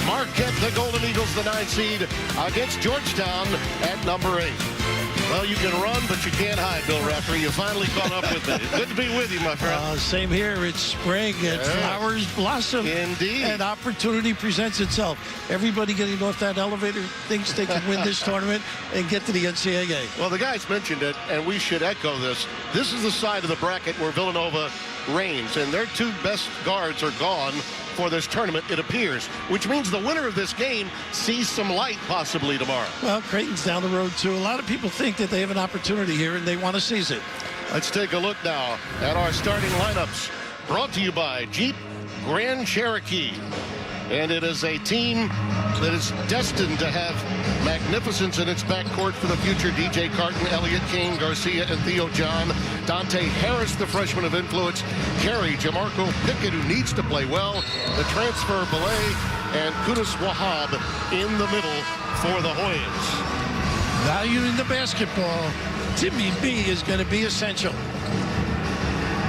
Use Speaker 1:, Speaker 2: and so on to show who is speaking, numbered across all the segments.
Speaker 1: Marquette, the Golden Eagles, the 9 seed, against Georgetown at number 8. Well, you can run, but you can't hide, Bill Raftery. You finally caught up with me. Good to be with you, my friend.
Speaker 2: Same here. It's spring, and flowers blossom.
Speaker 1: Indeed.
Speaker 2: And opportunity presents itself. Everybody getting off that elevator thinks they can win this tournament and get to the NCAA.
Speaker 1: Well, the guys mentioned it, and we should echo this. This is the side of the bracket where Villanova reigns, and their 2 best guards are gone for this tournament, it appears, which means the winner of this game sees some light possibly tomorrow.
Speaker 2: Well, Creighton's down the road, too. A lot of people think that they have an opportunity here, and they want to seize it.
Speaker 1: Let's take a look now at our starting lineups, brought to you by Jeep Grand Cherokee. And it is a team that is destined to have magnificence in its backcourt for the future. DJ Carton, Elliott Kane, Garcia, and Theo John. Dante Harris, the freshman of influence. Carey, Jamarco Pickett, who needs to play well. The transfer, Belay, and Qudus Wahab in the middle for the Hoyas.
Speaker 2: Value in the basketball. Timmy B is going to be essential.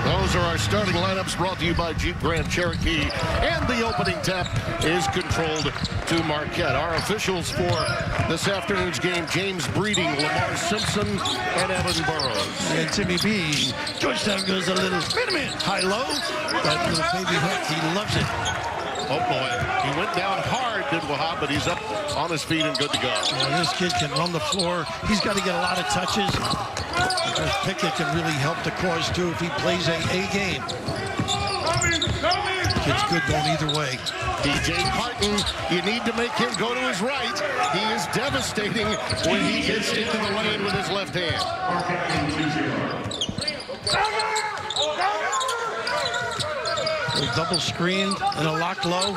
Speaker 1: Those are our starting lineups, brought to you by Jeep Grand Cherokee. And the opening tap is controlled to Marquette. Our officials for this afternoon's game, James Breeding, Lamar Simpson, and Evan Burrows.
Speaker 2: And Timmy B. Georgetown goes a little high-low. That little baby hook, he loves it.
Speaker 1: Oh, boy. He went down hard, did Wahab, but he's up on his feet and good to go.
Speaker 2: Well, this kid can run the floor. He's got to get a lot of touches. Because Pickett can really help the cause, too, if he plays a game. Kid's good going either way.
Speaker 1: DJ Carton, you need to make him go to his right. He is devastating when he gets into the lane with his left hand.
Speaker 2: A double screen and a lock low.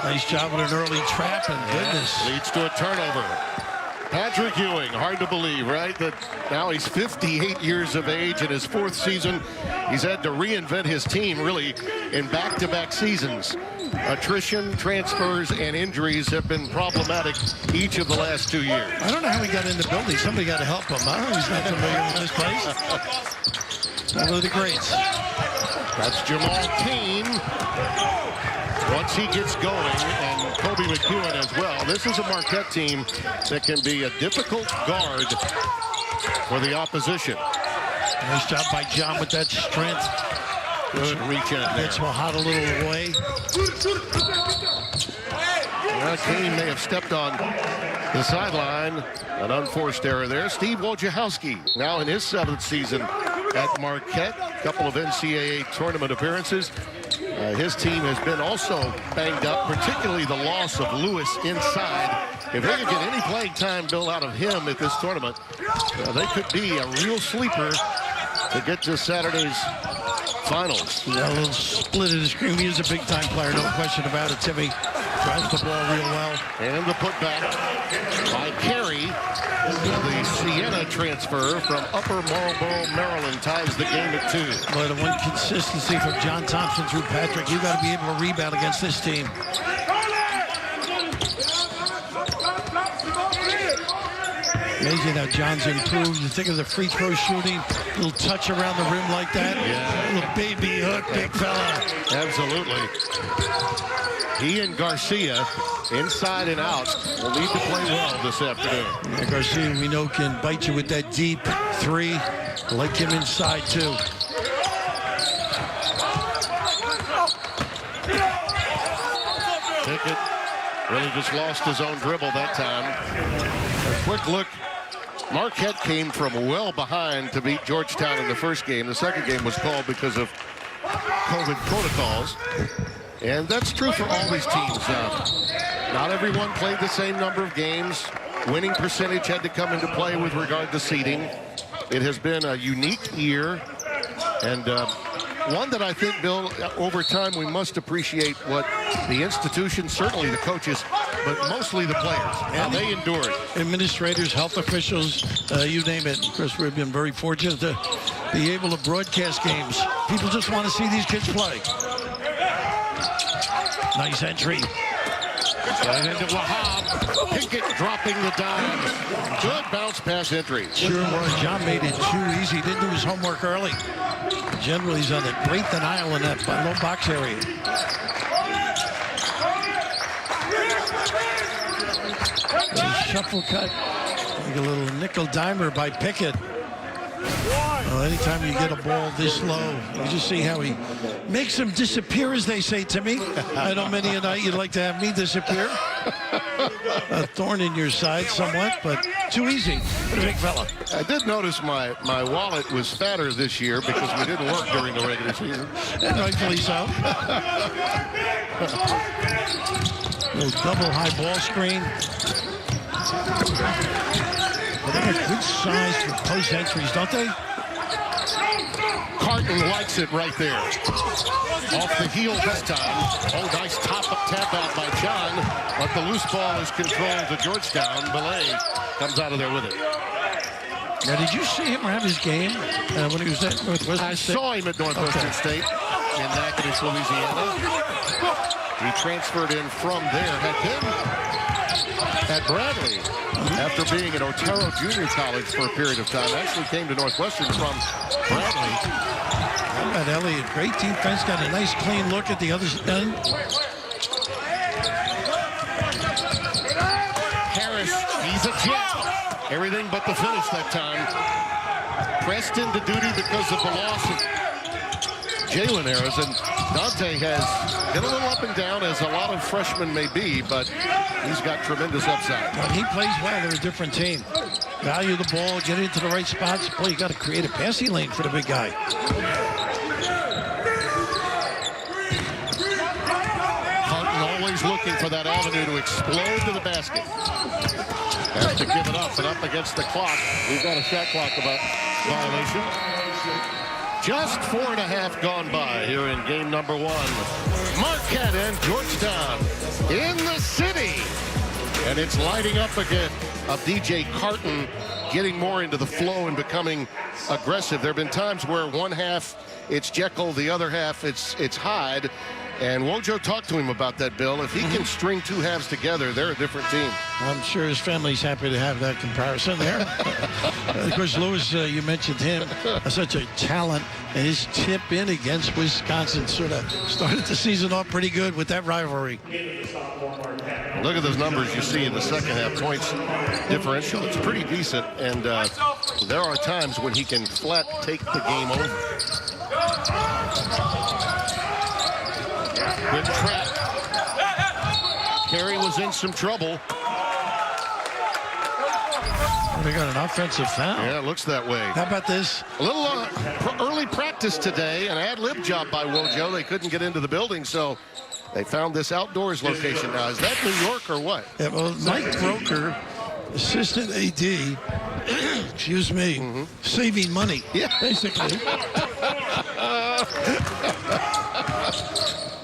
Speaker 2: Nice job with an early trap, and goodness.
Speaker 1: Leads to a turnover. Patrick Ewing, hard to believe, right? That now he's 58 years of age in his 4th season. He's had to reinvent his team, really, in back-to-back seasons. Attrition, transfers, and injuries have been problematic each of the last 2 years.
Speaker 2: I don't know how he got in the building. Somebody got to help him. I don't know. He's not familiar with this place. One of the greats.
Speaker 1: That's Jamal Kane. Once he gets going, and Kobe McEwen as well. This is a Marquette team that can be a difficult guard for the opposition.
Speaker 2: Nice job by John with that strength.
Speaker 1: Good reach in there.
Speaker 2: Gets Wahad a little away.
Speaker 1: Well, Kane may have stepped on the sideline. An unforced error there. Steve Wojciechowski, now in his 7th season at Marquette. A couple of NCAA tournament appearances. His team has been also banged up, particularly the loss of Lewis inside. If they could get any playing time built out of him at this tournament, they could be a real sleeper to get to Saturday's finals.
Speaker 2: Yeah, a little split in the screen. He is a big-time player, no question about it. Timmy drives the ball real well.
Speaker 1: And the putback by Carey. The Siena transfer from Upper Marlboro, Maryland, ties the game at 2.
Speaker 2: But the one consistency from John Thompson through Patrick. You got to be able to rebound against this team. Amazing how John's improved. You think of the free throw shooting, little touch around the rim like that.
Speaker 1: Yeah.
Speaker 2: Little baby hook, big fella.
Speaker 1: Absolutely. He and Garcia, inside and out, will need to play well this afternoon.
Speaker 2: Yeah, Garcia, we know, can bite you with that deep 3. I like him inside, too.
Speaker 1: Pickett really just lost his own dribble that time. A quick look. Marquette came from well behind to beat Georgetown in the first game. The second game was called because of COVID protocols. And that's true for all these teams. Not everyone played the same number of games. Winning percentage had to come into play with regard to seeding. It has been a unique year, and one that I think, Bill, over time we must appreciate what the institution, certainly the coaches, but mostly the players, and they endured.
Speaker 2: Administrators, health officials, you name it. Of course, we've been very fortunate to be able to broadcast games. People just want to see these kids play. Nice entry.
Speaker 1: Right into Wahab. Pickett dropping the dime. Good bounce pass entry.
Speaker 2: Sure was. John made it too easy. Didn't do his homework early. Generally, he's on a great denial in that low box area. Shuffle cut. Like a little nickel dimer by Pickett. Well, anytime you get a ball this low, you just see how he makes them disappear, as they say to me. I know many a night you'd like to have me disappear. A thorn in your side somewhat, but too easy for the big fella.
Speaker 1: I did notice my wallet was fatter this year because we didn't work during the regular season.
Speaker 2: And rightfully so. Little double high ball screen. Well, they got good size for post entries, don't they?
Speaker 1: Carton likes it right there. Off the heel this time. Oh, nice tap out by John. But the loose ball is controlled to Georgetown. Belay comes out of there with it.
Speaker 2: Now, did you see him have his game when he was at Northwestern State?
Speaker 1: I saw him at Northwestern State in Natchitoches, Louisiana. He transferred in from there. Had been at Bradley after being at Otero Junior College for a period of time. Actually came to Northwestern from Bradley.
Speaker 2: How about Elliott? Great defense. Got a nice clean look at the other end.
Speaker 1: Harris, he's a jet. Everything but the finish that time. Pressed into duty because of the loss of Jalen Harris. And Dante has been a little up and down, as a lot of freshmen may be, but he's got tremendous upside.
Speaker 2: When he plays well, they're a different team. Value the ball, get into the right spots. Boy, you got to create a passing lane for the big guy.
Speaker 1: Carton always looking for that avenue to explode to the basket. Has to give it up, and up against the clock. We've got a shot clock violation. Just 4.5 gone by here in game number 1. Marquette and Georgetown in the city. And it's lighting up again of DJ Carton getting more into the flow and becoming aggressive. There have been times where one half it's Jekyll, the other half it's Hyde. And Wojo talked to him about that, Bill. If he can string two halves together, they're a different team.
Speaker 2: I'm sure his family's happy to have that comparison there. Of course, Lewis, you mentioned him, such a talent. And his tip in against Wisconsin sort of started the season off pretty good with that rivalry.
Speaker 1: Look at those numbers you see in the second half. Points differential, it's pretty decent. And there are times when he can flat take the game over. Good trap. Carey was in some trouble.
Speaker 2: They got an offensive foul.
Speaker 1: Yeah, it looks that way.
Speaker 2: How about this?
Speaker 1: A little early practice today, an ad-lib job by Wojo. They couldn't get into the building, so they found this outdoors location now. Is that New York or what?
Speaker 2: Yeah, well, Mike Broker, assistant AD, excuse me, saving money, basically.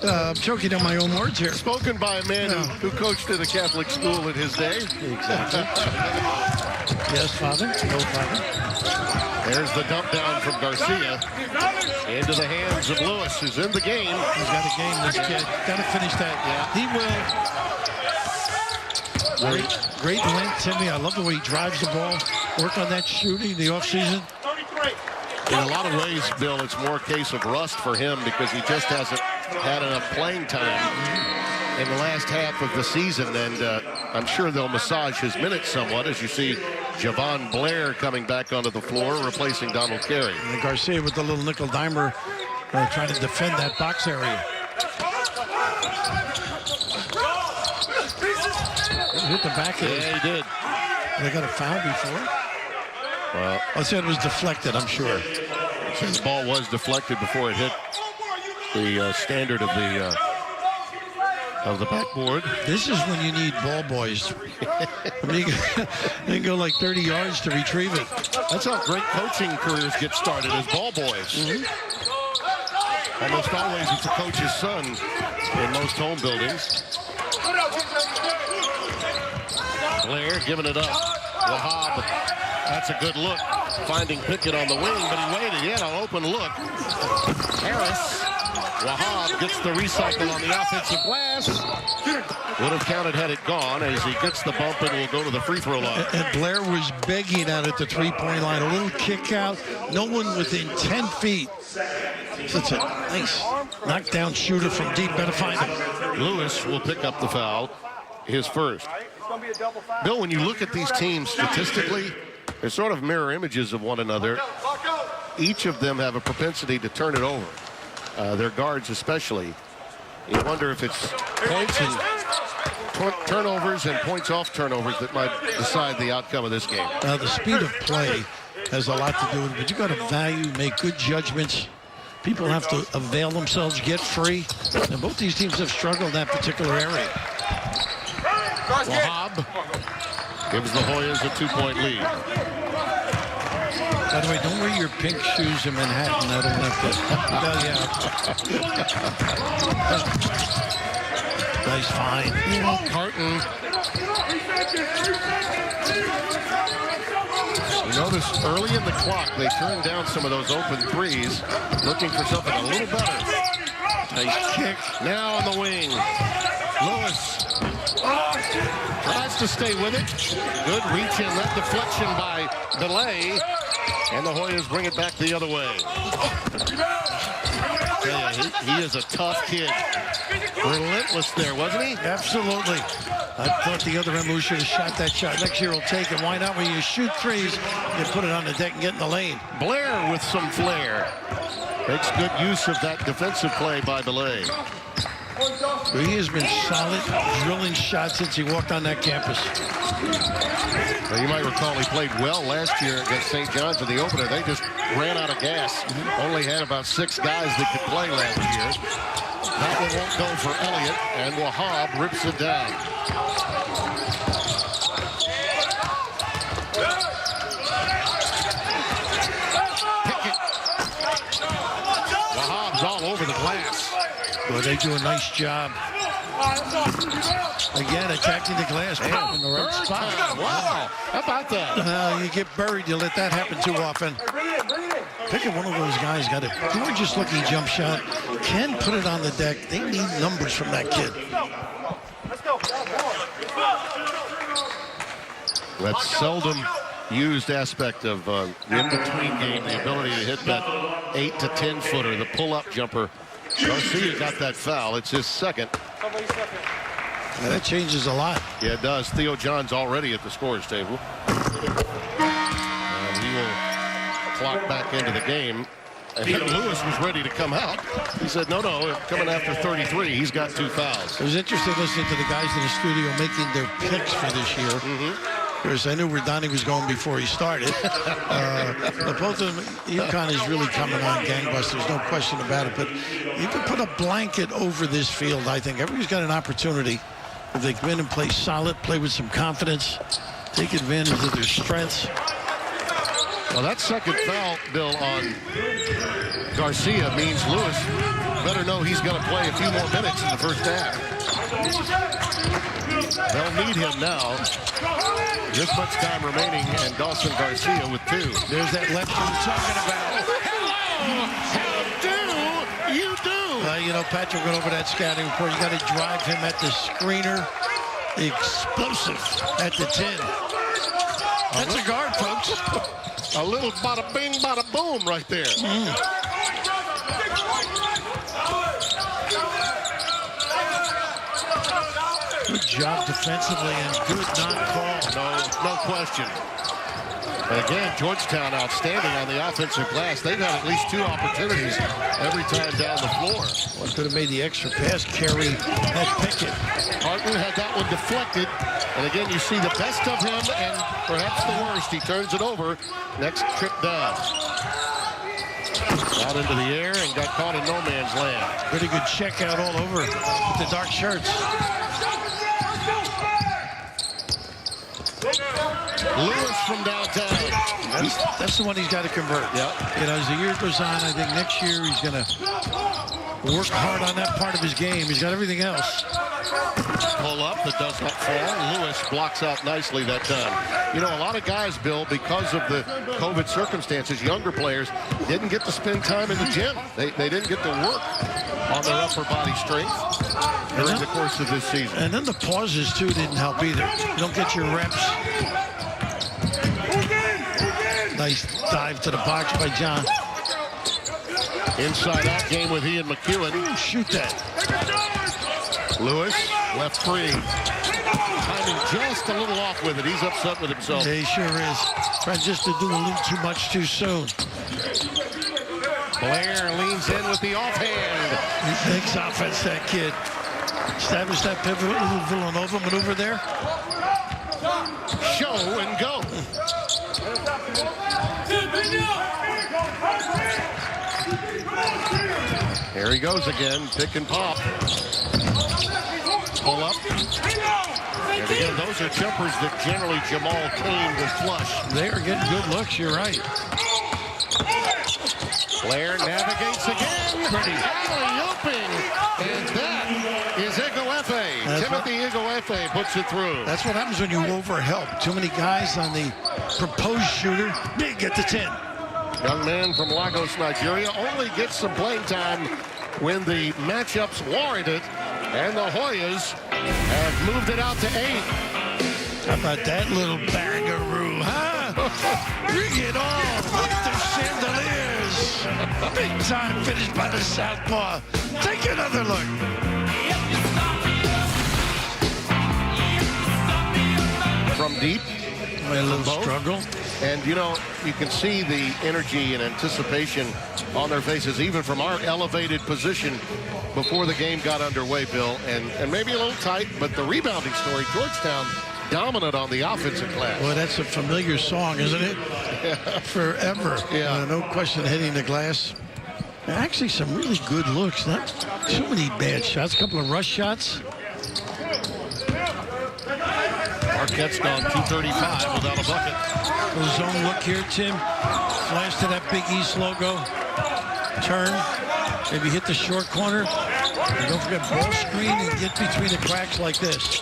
Speaker 2: I'm choking on my own words here.
Speaker 1: Spoken by a man who coached at a Catholic school in his day.
Speaker 2: Exactly. Yes, Father. No, Father.
Speaker 1: There's the dump down from Garcia into the hands of Lewis, who's in the game.
Speaker 2: He's got a game, this kid. Got to finish that. Yeah. He will. Great length, Timmy. I love the way he drives the ball. Work on that shooting the offseason.
Speaker 1: In a lot of ways, Bill, it's more a case of rust for him because he just hasn't had enough playing time in the last half of the season. And I'm sure they'll massage his minutes somewhat as you see Javon Blair coming back onto the floor, replacing Donald Carey.
Speaker 2: And Garcia with the little nickel dimer trying to defend that box area. Hit the back of it.
Speaker 1: Yeah, he did.
Speaker 2: They got a foul before?
Speaker 1: Well,
Speaker 2: I said it was deflected, I'm sure.
Speaker 1: The ball was deflected before it hit the standard of the backboard.
Speaker 2: This is when you need ball boys. They go like 30 yards to retrieve it.
Speaker 1: That's how great coaching careers get started, as ball boys. Almost always it's a coach's son in most home buildings. Blair giving it up. Wahab. That's a good look. Finding Pickett on the wing, but he waited. He had an open look. Harris Wahab gets the recycle on the offensive glass. Would have counted had it gone as he gets the bump and will go to the free throw line.
Speaker 2: And Blair was begging out at the three-point line. A little kick out. No one within 10 feet. Such a nice knockdown shooter from deep. Better find him.
Speaker 1: Lewis will pick up the foul, his first. Bill, when you look at these teams statistically, they're sort of mirror images of one another. Each of them have a propensity to turn it over. Their guards especially. You wonder if it's points and turnovers and points off turnovers that might decide the outcome of this game.
Speaker 2: The speed of play has a lot to do with it, but you got to value, make good judgments. People have to avail themselves, get free. And both these teams have struggled in that particular area.
Speaker 1: Wahab gives the Hoyas a 2-point lead.
Speaker 2: By the way, don't wear your pink shoes in Manhattan. I don't have to. Nice find.
Speaker 1: Carton. You notice early in the clock, they turned down some of those open threes, looking for something a little better.
Speaker 2: Nice kick.
Speaker 1: Now on the wing. Lewis tries to stay with it. Good reach in, that deflection by Delay. And the Hoyas bring it back the other way. He is a tough kid. Relentless there, wasn't he?
Speaker 2: Absolutely. I thought the other end should have shot that shot. Next year he'll take it. Why not? When you shoot threes, you put it on the deck and get in the lane.
Speaker 1: Blair with some flair. Makes good use of that defensive play by Delay.
Speaker 2: He has been solid, drilling shots since he walked on that campus.
Speaker 1: Well, you might recall he played well last year against St. John's in the opener. They just ran out of gas. Only had about 6 guys that could play last year. That one won't go for Elliott, and Wahab rips it down. Wahab's all over the glass.
Speaker 2: Well, they do a nice job. Again, attacking the glass in the right spot.
Speaker 1: Wow, how about that?
Speaker 2: You get buried, you let that happen too often. Picking one of those guys, got a gorgeous-looking jump shot. Can put it on the deck. They need numbers from that kid.
Speaker 1: That's seldom used aspect of the in-between game, the ability to hit that 8 to 10 footer, the pull-up jumper. Garcia got that foul. It's his second.
Speaker 2: Yeah, that changes a lot.
Speaker 1: Yeah, it does. Theo John's already at the scorer's table. And he will clock back into the game. And Lewis was ready to come out. He said, no, coming after 33. He's got 2 fouls.
Speaker 2: It was interesting listening to the guys in the studio making their picks for this year. Because I knew where Donnie was going before he started. Both of them, UConn is really coming on gangbusters, no question about it. But you can put a blanket over this field, I think. Everybody's got an opportunity. If they come in and play solid, play with some confidence, take advantage of their strengths.
Speaker 1: Well, that second foul, Bill, on Garcia means Lewis better know he's going to play a few more minutes in the first half. They'll need him now. This much time remaining, and Dawson Garcia with 2.
Speaker 2: There's that left you're talking about.
Speaker 1: Hello! How do you do?
Speaker 2: You know, Patrick went over that scouting report. You got to drive him at the screener. Explosive at the 10. That's a guard, folks.
Speaker 1: A little bada bing, bada boom right there.
Speaker 2: Good job defensively and good non-call.
Speaker 1: No question. And again, Georgetown outstanding on the offensive glass. They've had at least 2 opportunities every time down the floor.
Speaker 2: One could have made the extra pass. Carey had Pickett.
Speaker 1: Harton had that one deflected. And again, you see the best of him and perhaps the worst. He turns it over. Next trip down. Out into the air and got caught in no man's land.
Speaker 2: Pretty good check out all over with the dark shirts.
Speaker 1: Lewis from downtown.
Speaker 2: That's the one he's got to convert.
Speaker 1: Yep.
Speaker 2: You know, as the year goes on, I think next year he's going to work hard on that part of his game. He's got everything else.
Speaker 1: Pull up that does not fall. Lewis blocks out nicely that time. You know, a lot of guys, Bill, because of the COVID circumstances, younger players didn't get to spend time in the gym. They didn't get to work on their upper body strength during the course of this season.
Speaker 2: And then the pauses, too, didn't help either. You don't get your reps. Nice dive to the box by John.
Speaker 1: Inside out game with Ian McEwen.
Speaker 2: Ooh, shoot that.
Speaker 1: Lewis, left free. Timing just a little off with it. He's upset with himself.
Speaker 2: Yeah, he sure is. Trying just to do a little too much too soon.
Speaker 1: Blair leans in with the offhand.
Speaker 2: He thinks offense, that kid. Established that pivot, little Villanova maneuver there.
Speaker 1: Show and go. Here he goes again, pick and pop. Pull up. And again, those are jumpers that generally Jamal Cain will flush.
Speaker 2: They are getting good looks, you're right.
Speaker 1: Blair navigates again. Pretty alley-ooping. And that is Igwefe. Timothy Igwefe puts it through.
Speaker 2: That's what happens when you overhelp. Too many guys on the proposed shooter. Big at the 10.
Speaker 1: Young man from Lagos, Nigeria, only gets some playing time when the matchups warrant it. And the Hoyas have moved it out to 8.
Speaker 2: How about that little bangaroo, huh? Bring it on with the chandeliers. Big time finish by the southpaw. Take another look.
Speaker 1: From deep.
Speaker 2: A little struggle.
Speaker 1: And, you know, you can see the energy and anticipation on their faces, even from our elevated position before the game got underway, Bill. And maybe a little tight, but the rebounding story, Georgetown dominant on the offensive glass.
Speaker 2: Well, that's a familiar song, isn't it?
Speaker 1: Yeah.
Speaker 2: Forever.
Speaker 1: Yeah.
Speaker 2: No question hitting the glass. Actually, some really good looks. Not too many bad shots. A couple of rush shots.
Speaker 1: Marquette's gone 235 without a bucket.
Speaker 2: A zone look here, Tim. Flash to that Big East logo. Turn. Maybe hit the short corner. And don't forget ball screen and get between the cracks like this.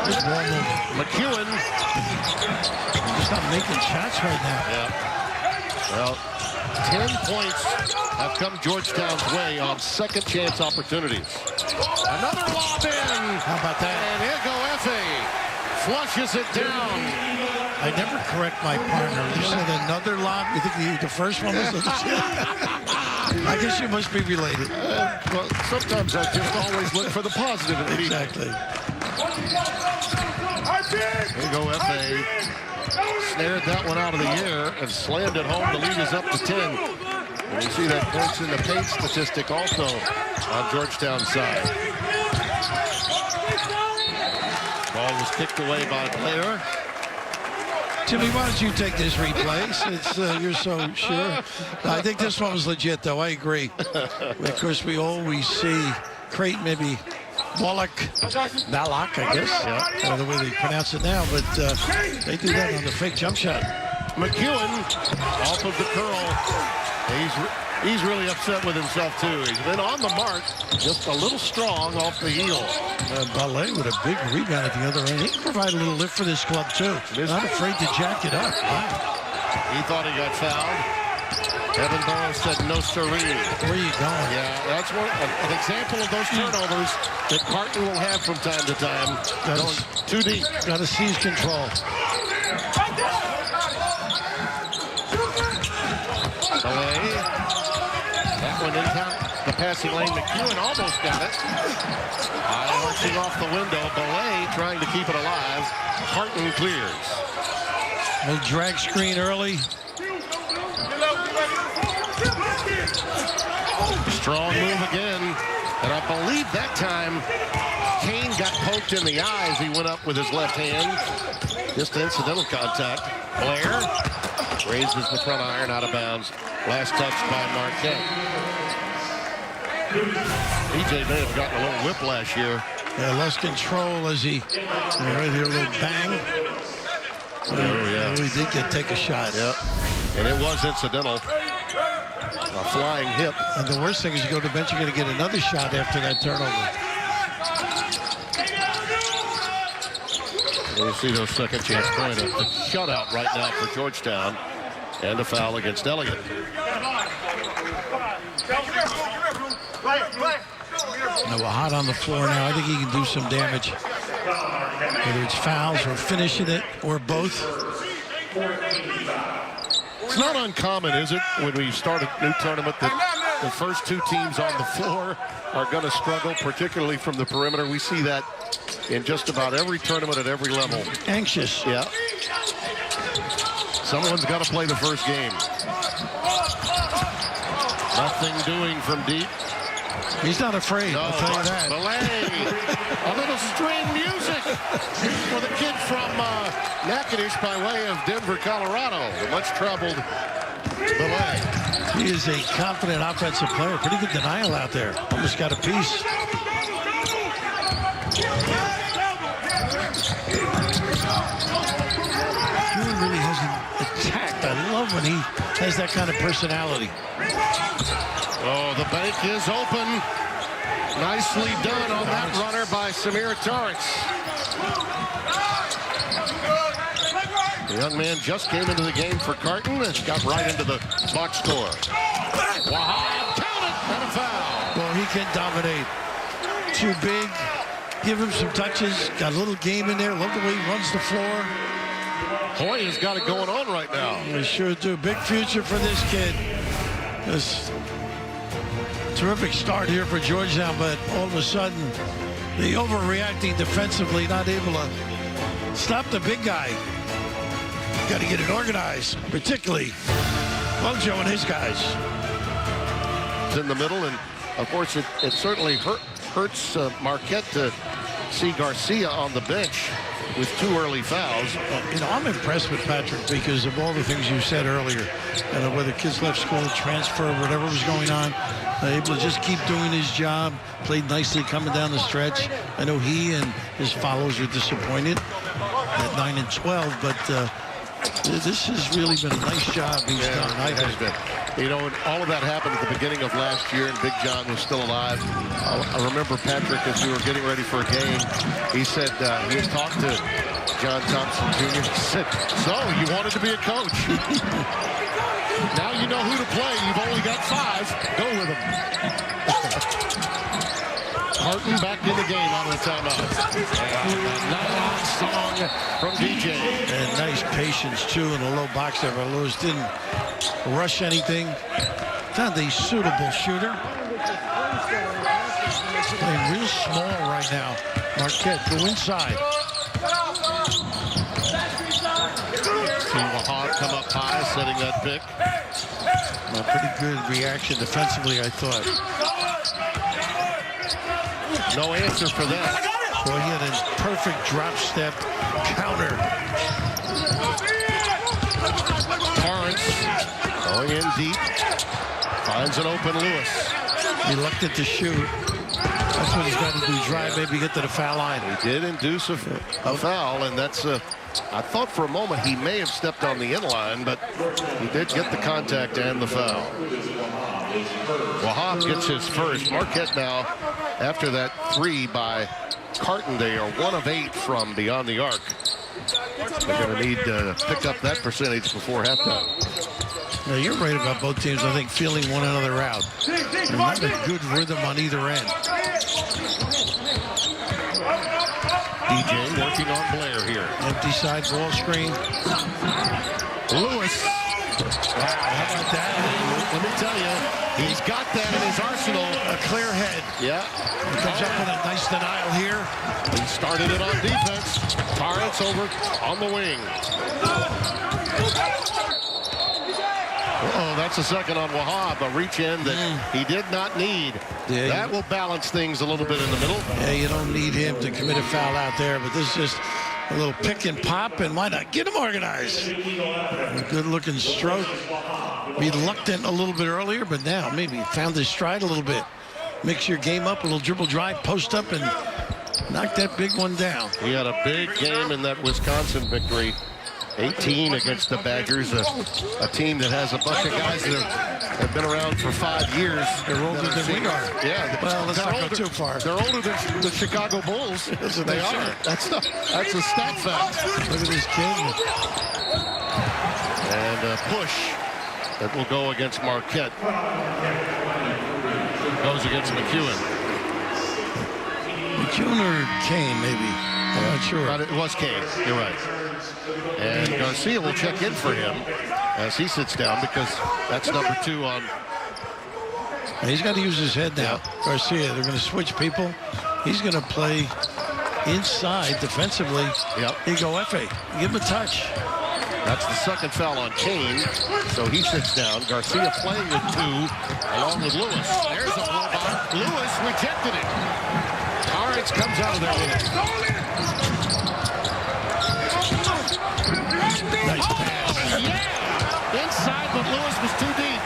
Speaker 2: Good ball movement.
Speaker 1: McEwen.
Speaker 2: He's not making shots right now.
Speaker 1: Yeah. Well, 10 points have come Georgetown's way on second chance opportunities. Another lob in.
Speaker 2: How about that?
Speaker 1: And Igwefe flushes it down.
Speaker 2: I never correct my partner. You said another lob? You think the first one was? I guess you must be related.
Speaker 1: Well, sometimes I just always look for the positive in people.
Speaker 2: Exactly.
Speaker 1: Igwefe snared that one out of the air and slammed it home. The lead is up to 10. And you see that points in the paint statistic also on Georgetown's side. Ball was kicked away by Blair.
Speaker 2: Timmy, why don't you take this replay since you're so sure? I think this one was legit, though. I agree. Of course, we always see Creighton, maybe Balak, I guess. Yeah. I don't know the way they pronounce it now, but they do that on the fake jump shot.
Speaker 1: McEwen off of the curl. He's really upset with himself, too. He's been on the mark, just a little strong off the heel.
Speaker 2: Ballet with a big rebound at the other end. He can provide a little lift for this club, too. Not afraid to jack it up. Wow.
Speaker 1: He thought he got fouled. Evan Burrows said no siree.
Speaker 2: Where are you going?
Speaker 1: Yeah, that's an example of those turnovers that Carton will have from time to time. Going too deep.
Speaker 2: Got to seize control.
Speaker 1: Ballet. That one in the passing lane. McEwen almost got it. Arching off the window. Ballet trying to keep it alive. Carton clears.
Speaker 2: A drag screen early.
Speaker 1: Strong move again. And I believe that time Cain got poked in the eye as he went up with his left hand. Just incidental contact. Blair raises the front iron out of bounds. Last touch by Marquette. EJ may have gotten a little whiplash here.
Speaker 2: Yeah, less control as he right here, a little bang.
Speaker 1: Oh, yeah.
Speaker 2: He did take a shot.
Speaker 1: Yep. And it was incidental. A flying hip.
Speaker 2: And the worst thing is you go to the bench, you're going to get another shot after that turnover.
Speaker 1: You see those second chance points. A shutout right now for Georgetown. And a foul against Elliott.
Speaker 2: Now we're hot on the floor now. I think he can do some damage. Whether it's fouls or finishing it or both.
Speaker 1: It's not uncommon, is it, when we start a new tournament that the first two teams on the floor are going to struggle, particularly from the perimeter. We see that in just about every tournament at every level.
Speaker 2: Anxious.
Speaker 1: Yeah. Someone's got to play the first game. Nothing doing from deep.
Speaker 2: He's not afraid, I'll tell you that.
Speaker 1: Belay. A little string music for the kid from Natchitoches by way of Denver, Colorado. The much-troubled Belay.
Speaker 2: He is a confident offensive player. Pretty good denial out there. Almost got a piece. He really hasn't attacked. I love when he has that kind of personality.
Speaker 1: Oh, the bank is open. Nicely done on that runner by Samir Torrance. The young man just came into the game for Carton and got right into the box score. Wahab, count it, and a foul.
Speaker 2: Well, he can dominate. Too big. Give him some touches. Got a little game in there. Love the way he runs the floor.
Speaker 1: Hoya's got it going on right now.
Speaker 2: We sure do. Big future for this kid. This terrific start here for Georgetown, but all of a sudden, the overreacting defensively, not able to stop the big guy. Got to get it organized, particularly Mojo and his guys.
Speaker 1: It's in the middle, and of course, it certainly hurts Marquette to see Garcia on the bench with 2 early fouls.
Speaker 2: You know, I'm impressed with Patrick because of all the things you said earlier. And whether kids left school, transfer, whatever was going on, able to just keep doing his job. Played nicely coming down the stretch. I know he and his followers are disappointed at 9 and 12, but this has really been a nice job he's done.
Speaker 1: It has been. You know, and all of that happened at the beginning of last year, and Big John was still alive. I remember Patrick, as we were getting ready for a game, he said he had talked to John Thompson Jr. He said, so you wanted to be a coach. Now you know who to play. You've only got 5. Go with him. Martin back in the game out of the timeout. Nice song from DJ.
Speaker 2: And nice patience, too, in the low box there. Lewis didn't rush anything. Found a suitable shooter. Playing real small right now. Marquette, go inside.
Speaker 1: See Wahab come up high, setting that pick.
Speaker 2: A pretty good reaction defensively, I thought.
Speaker 1: No answer for that.
Speaker 2: Boy, he had a perfect drop step counter.
Speaker 1: Torrance going in deep. Finds an open Lewis.
Speaker 2: Reluctant to shoot. That's what he's got to do. Drive, maybe get to the foul line.
Speaker 1: He did induce a foul, and that's I thought for a moment he may have stepped on the inline, but he did get the contact and the foul. Wahab gets his first. Marquette now, after that 3 by Carton, they are 1 of 8 from beyond the arc. They're going to need to pick up that percentage before halftime.
Speaker 2: Now, you're right about both teams, I think, feeling one another out. And not a good rhythm on either end.
Speaker 1: DJ working on Blair here.
Speaker 2: Empty side ball screen.
Speaker 1: Lewis.
Speaker 2: Wow, how about that?
Speaker 1: Let me tell you, he's got that in his arsenal.
Speaker 2: A clear head.
Speaker 1: Yeah.
Speaker 2: He comes up with a nice denial here.
Speaker 1: He started it on defense. Torrance over on the wing. Oh, that's a second on Wahab, a reach in that he did not need.
Speaker 2: Yeah,
Speaker 1: that will balance things a little bit in the middle.
Speaker 2: Yeah, you don't need him to commit a foul out there, but this is just a little pick and pop, and why not get him organized? A good-looking stroke. Reluctant a little bit earlier, but now maybe found his stride a little bit. Mix your game up, a little dribble drive, post up, and knock that big one down.
Speaker 1: He had a big game in that Wisconsin victory. 18 against the Badgers, a team that has a bunch of guys that have been around for 5 years.
Speaker 2: They're older than we are.
Speaker 1: Yeah.
Speaker 2: Well, let's not go too far.
Speaker 1: They're older than the Chicago Bulls.
Speaker 2: That's what
Speaker 1: they are. That's a stat fact.
Speaker 2: Look at this kid.
Speaker 1: And a push that will go against Marquette. Goes against McEwen.
Speaker 2: McEwen or Kane, maybe. I'm not sure.
Speaker 1: But it was Kane. You're right. And Garcia will check in for him as he sits down because that's number 2 on.
Speaker 2: And he's got to use his head now. Yeah. Garcia, they're going to switch people. He's going to play inside defensively.
Speaker 1: Yep.
Speaker 2: Here you go, F.A. Give him a touch.
Speaker 1: That's the second foul on Kane, so he sits down. Garcia playing with 2, along with Lewis. There's a blow by Lewis, rejected it. Torrance comes out of there with it.
Speaker 2: Nice pass.
Speaker 1: Yeah! Inside, but Lewis was too deep.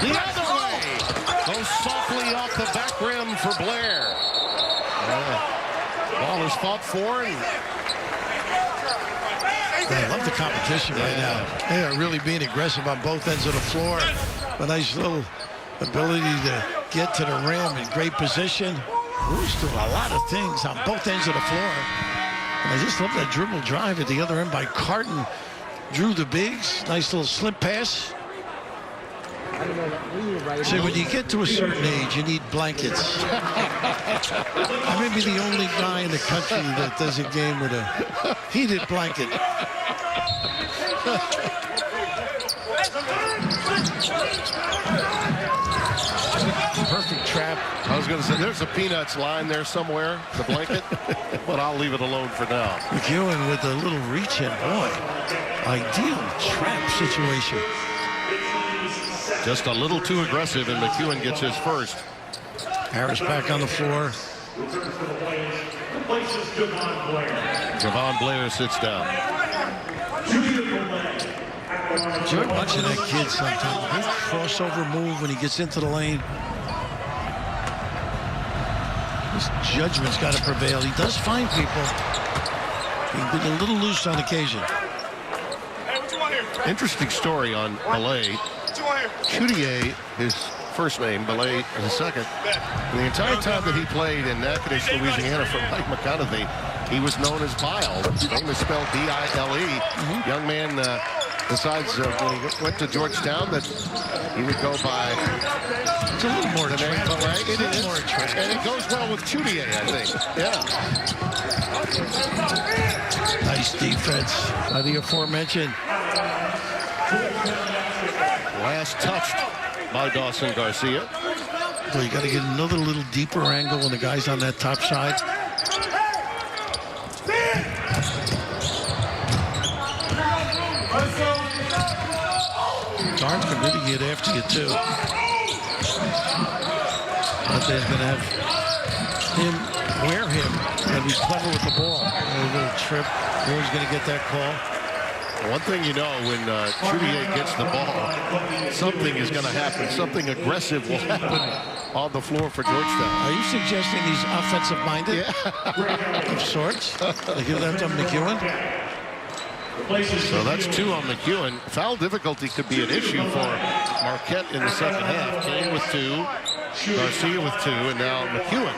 Speaker 1: The other way. Goes softly off the back rim for Blair. Ball is fought for. And
Speaker 2: I love the competition right now. They are really being aggressive on both ends of the floor. A nice little ability to get to the rim in great position. Who's doing a lot of things on both ends of the floor. And I just love that dribble drive at the other end by Carton. Drew the bigs. Nice little slip pass. See, when you get to a certain age, you need blankets. I may be the only guy in the country that does a game with a heated blanket. Perfect trap.
Speaker 1: I was going to say, there's a Peanuts line there somewhere, the blanket, but I'll leave it alone for now.
Speaker 2: McEwen with a little reach in. Boy, ideal trap situation.
Speaker 1: Just a little too aggressive, and McEwen gets his first.
Speaker 2: Harris back on the floor.
Speaker 1: Javon Blair sits down.
Speaker 2: Enjoy watching that kid sometimes. His crossover move when he gets into the lane. His judgment's got to prevail. He does find people. He's been a little loose on occasion.
Speaker 1: Interesting story on Ballet. Chudier, his first name, Ballet his second. And the entire time that he played in Natchitoches, Louisiana for Mike McConaughey, he was known as Bile. His name is spelled D-I-L-E. Young man decides when he went to Georgetown that he would go by
Speaker 2: it's a little more
Speaker 1: the name Ballet. It is.
Speaker 2: More
Speaker 1: And it goes well with Chudier, I think. Yeah.
Speaker 2: Nice defense by the aforementioned.
Speaker 1: Last touched by Dawson Garcia.
Speaker 2: So you got to get another little deeper angle when the guy's on that top side. Guards can really get after you too. But they're going to have him wear him and be clever with the ball. A little trip. Where's going to get that call?
Speaker 1: One thing you know, when Chudier gets the ball, something is going to happen. Something aggressive will happen on the floor for Georgetown.
Speaker 2: Are you suggesting he's offensive-minded?
Speaker 1: Yeah.
Speaker 2: Of sorts? They give that to McEwen?
Speaker 1: So that's 2 on McEwen. Foul difficulty could be an issue for Marquette in the second half. Kane with 2, Garcia with 2, and now McEwen.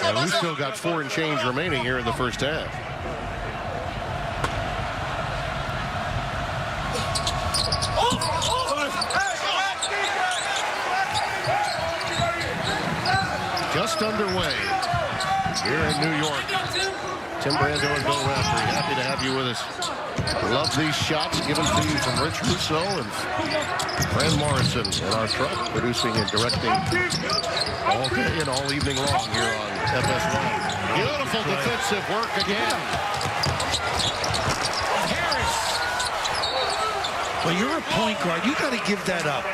Speaker 1: And we've still got 4 and change remaining here in the first half. Just underway here in New York. Tim Brando and Bill Raftery, happy to have you with us. Love these shots given to you from Rich Russo and Fran Morrison in our truck, producing and directing all day and all evening long here on FS1. Beautiful defensive work again. Harris.
Speaker 2: Well, you're a point guard. You got to give that up.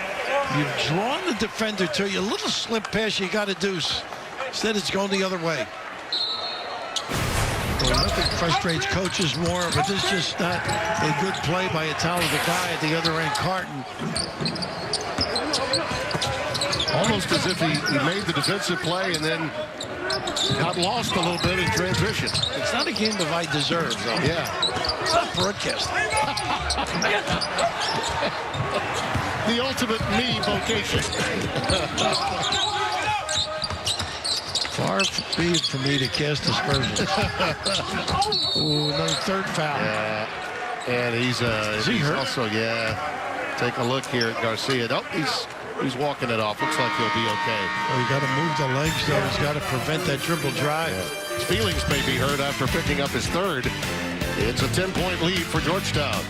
Speaker 2: You've drawn the defender to you. A little slip pass, you got to deuce. Instead, it's going the other way. Well, nothing frustrates coaches more, but this is just not a good play by a talented guy at the other end, Carton.
Speaker 1: Almost as if he made the defensive play and then got lost a little bit in transition.
Speaker 2: It's not a game of I deserve, though.
Speaker 1: Yeah.
Speaker 2: It's not broadcasting.
Speaker 1: The ultimate me vocation.
Speaker 2: Far be it from me to cast aspersions. Ooh, another third foul.
Speaker 1: Yeah. And he's
Speaker 2: hurt?
Speaker 1: also, take a look here at Garcia. Oh, he's walking it off. Looks like he'll be okay.
Speaker 2: Well, you got to move the legs, though. He's got to prevent that dribble drive.
Speaker 1: Yeah. His feelings may be hurt after picking up his third. It's a 10-point lead for Georgetown.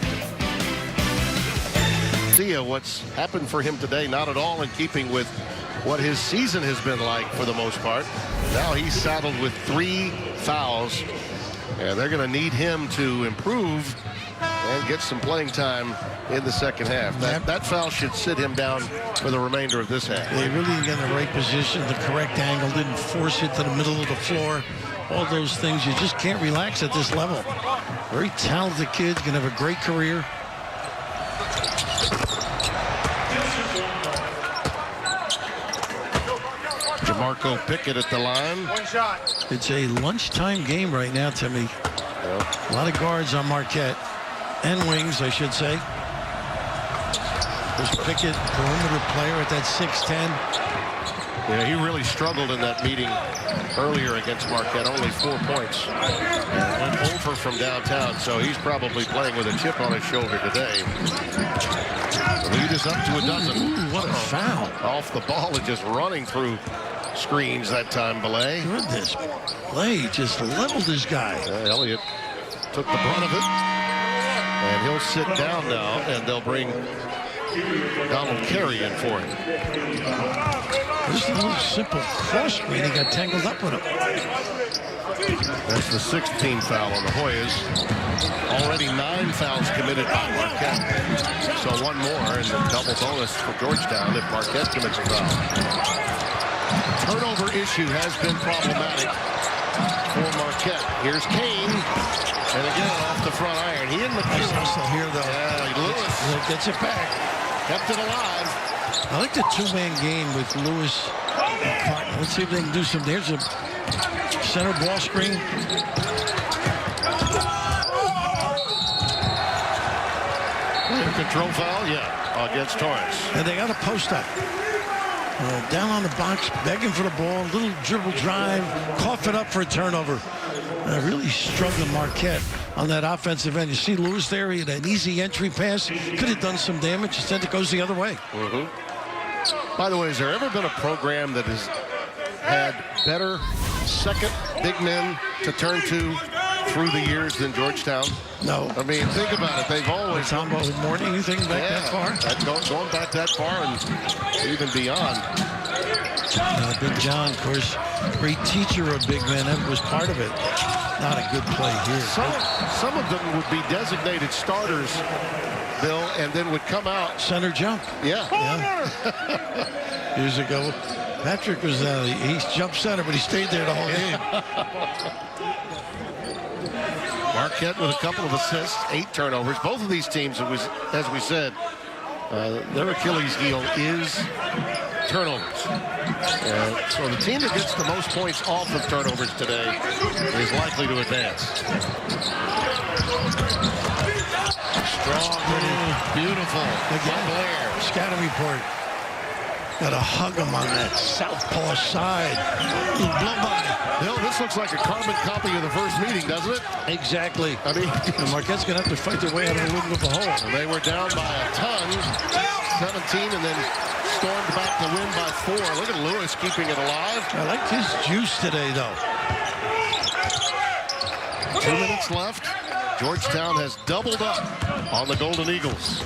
Speaker 1: See what's happened for him today, not at all in keeping with what his season has been like for the most part. Now he's saddled with 3 fouls, and they're going to need him to improve and get some playing time in the second half. That foul should sit him down for the remainder of this half.
Speaker 2: They really got in the right position, the correct angle, didn't force it to the middle of the floor. All those things, you just can't relax at this level. Very talented kid, going to have a great career.
Speaker 1: DeMarco Pickett at the line.
Speaker 3: One shot.
Speaker 2: It's a lunchtime game right now, Timmy. A lot of guards on Marquette. And wings, I should say. There's Pickett, perimeter player at that 6'10".
Speaker 1: Yeah, he really struggled in that meeting earlier against Marquette. Only 4 points. Went over from downtown, so he's probably playing with a chip on his shoulder today. The lead is up to a dozen.
Speaker 2: Ooh, what a foul.
Speaker 1: Off the ball and just running through screens that time, Belay.
Speaker 2: Goodness. Play just leveled this guy.
Speaker 1: Elliott took the brunt of it. And he'll sit down now, and they'll bring Donald Carey in for him.
Speaker 2: Just a little simple cross screen. He got tangled up with him.
Speaker 1: That's the 16th foul on the Hoyas. Already 9 fouls committed by Marquette. So one more, and a double bonus for Georgetown if Marquette commits a foul. Turnover issue has been problematic for Marquette. Here's Kane. And again, off the front iron. He and
Speaker 2: Nice
Speaker 1: McHugh.
Speaker 2: hustle here, though.
Speaker 1: Yeah, Lewis
Speaker 2: Gets it back.
Speaker 1: kept it alive.
Speaker 2: I like the two-man game with Lewis and Cotton. Let's see if they can do something. Here's a center ball screen.
Speaker 1: Control foul, yeah, against Torrance.
Speaker 2: And they got a post up. Down on the box, begging for the ball. Little dribble drive. Cough it up for a turnover. Really struggling Marquette on that offensive end. You see Lewis there. He had an easy entry pass. Could have done some damage. Instead, it goes the other way.
Speaker 1: By the way, has there ever been a program that has had better second big men to turn to through the years than Georgetown?
Speaker 2: No.
Speaker 1: I mean, think about it. They've always...
Speaker 2: Talking about Morning, you think back that far?
Speaker 1: Going back that far and even beyond.
Speaker 2: Big John, of course, great teacher of big men. That was part of it. Not a good play here.
Speaker 1: Some of them would be designated starters, Bill, and then would come out.
Speaker 2: Center jump.
Speaker 1: Yeah.
Speaker 2: Years ago, Patrick was he jumped center, but he stayed there the whole game.
Speaker 1: Marquette with a couple of assists, 8 turnovers. Both of these teams, as we said, their Achilles heel is turnovers. So the team that gets the most points off of turnovers today is likely to advance. Strong, beautiful.
Speaker 2: Again, scouting report. Got to hug him on that southpaw side. Blow by.
Speaker 1: Bill, this looks like a carbon copy of the first meeting, doesn't it?
Speaker 2: Exactly.
Speaker 1: I mean,
Speaker 2: Marquette's going to have to fight their way out of a little bit of a hole.
Speaker 1: They were down by a ton, 17, and then stormed back to win by 4. Look at Lewis keeping it alive.
Speaker 2: I like his juice today, though.
Speaker 1: 2 minutes left. Georgetown has doubled up on the Golden Eagles.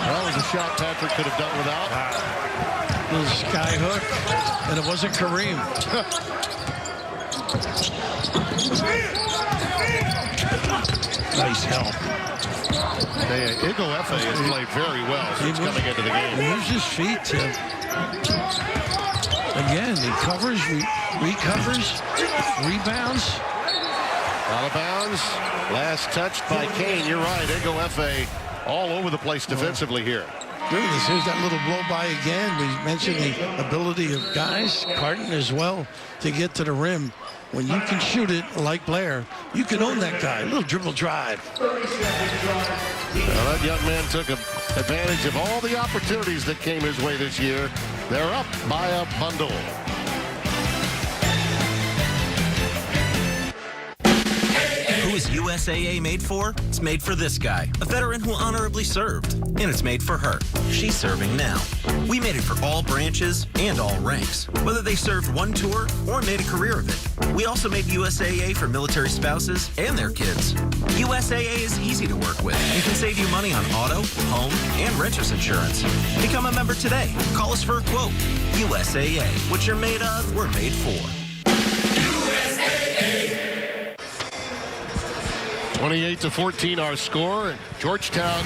Speaker 1: That was a shot Patrick could have done without.
Speaker 2: Little sky hook, and it wasn't Kareem. Nice help.
Speaker 1: Igo Efe has played very well since coming into the game.
Speaker 2: Moves his feet, Tim. Again, he covers, recovers, rebounds.
Speaker 1: Out of bounds. Last touched by Kane. You're right. Igo Efe all over the place defensively here.
Speaker 2: Goodness, here's that little blow by again. We mentioned the ability of guys, Carton as well, to get to the rim. When you can shoot it like Blair, you can own that guy. A little dribble drive.
Speaker 1: Well, that young man took advantage of all the opportunities that came his way this year. They're up by a bundle.
Speaker 3: Who is USAA made for? It's made for this guy, a veteran who honorably served. And it's made for her. She's serving now. We made it for all branches and all ranks, whether they served one tour or made a career of it. We also made USAA for military spouses and their kids. USAA is easy to work with and can save you money on auto, home, and renters insurance. Become a member today. Call us for a quote. USAA. What you're made of, we're made for.
Speaker 1: 28-14 our score. Georgetown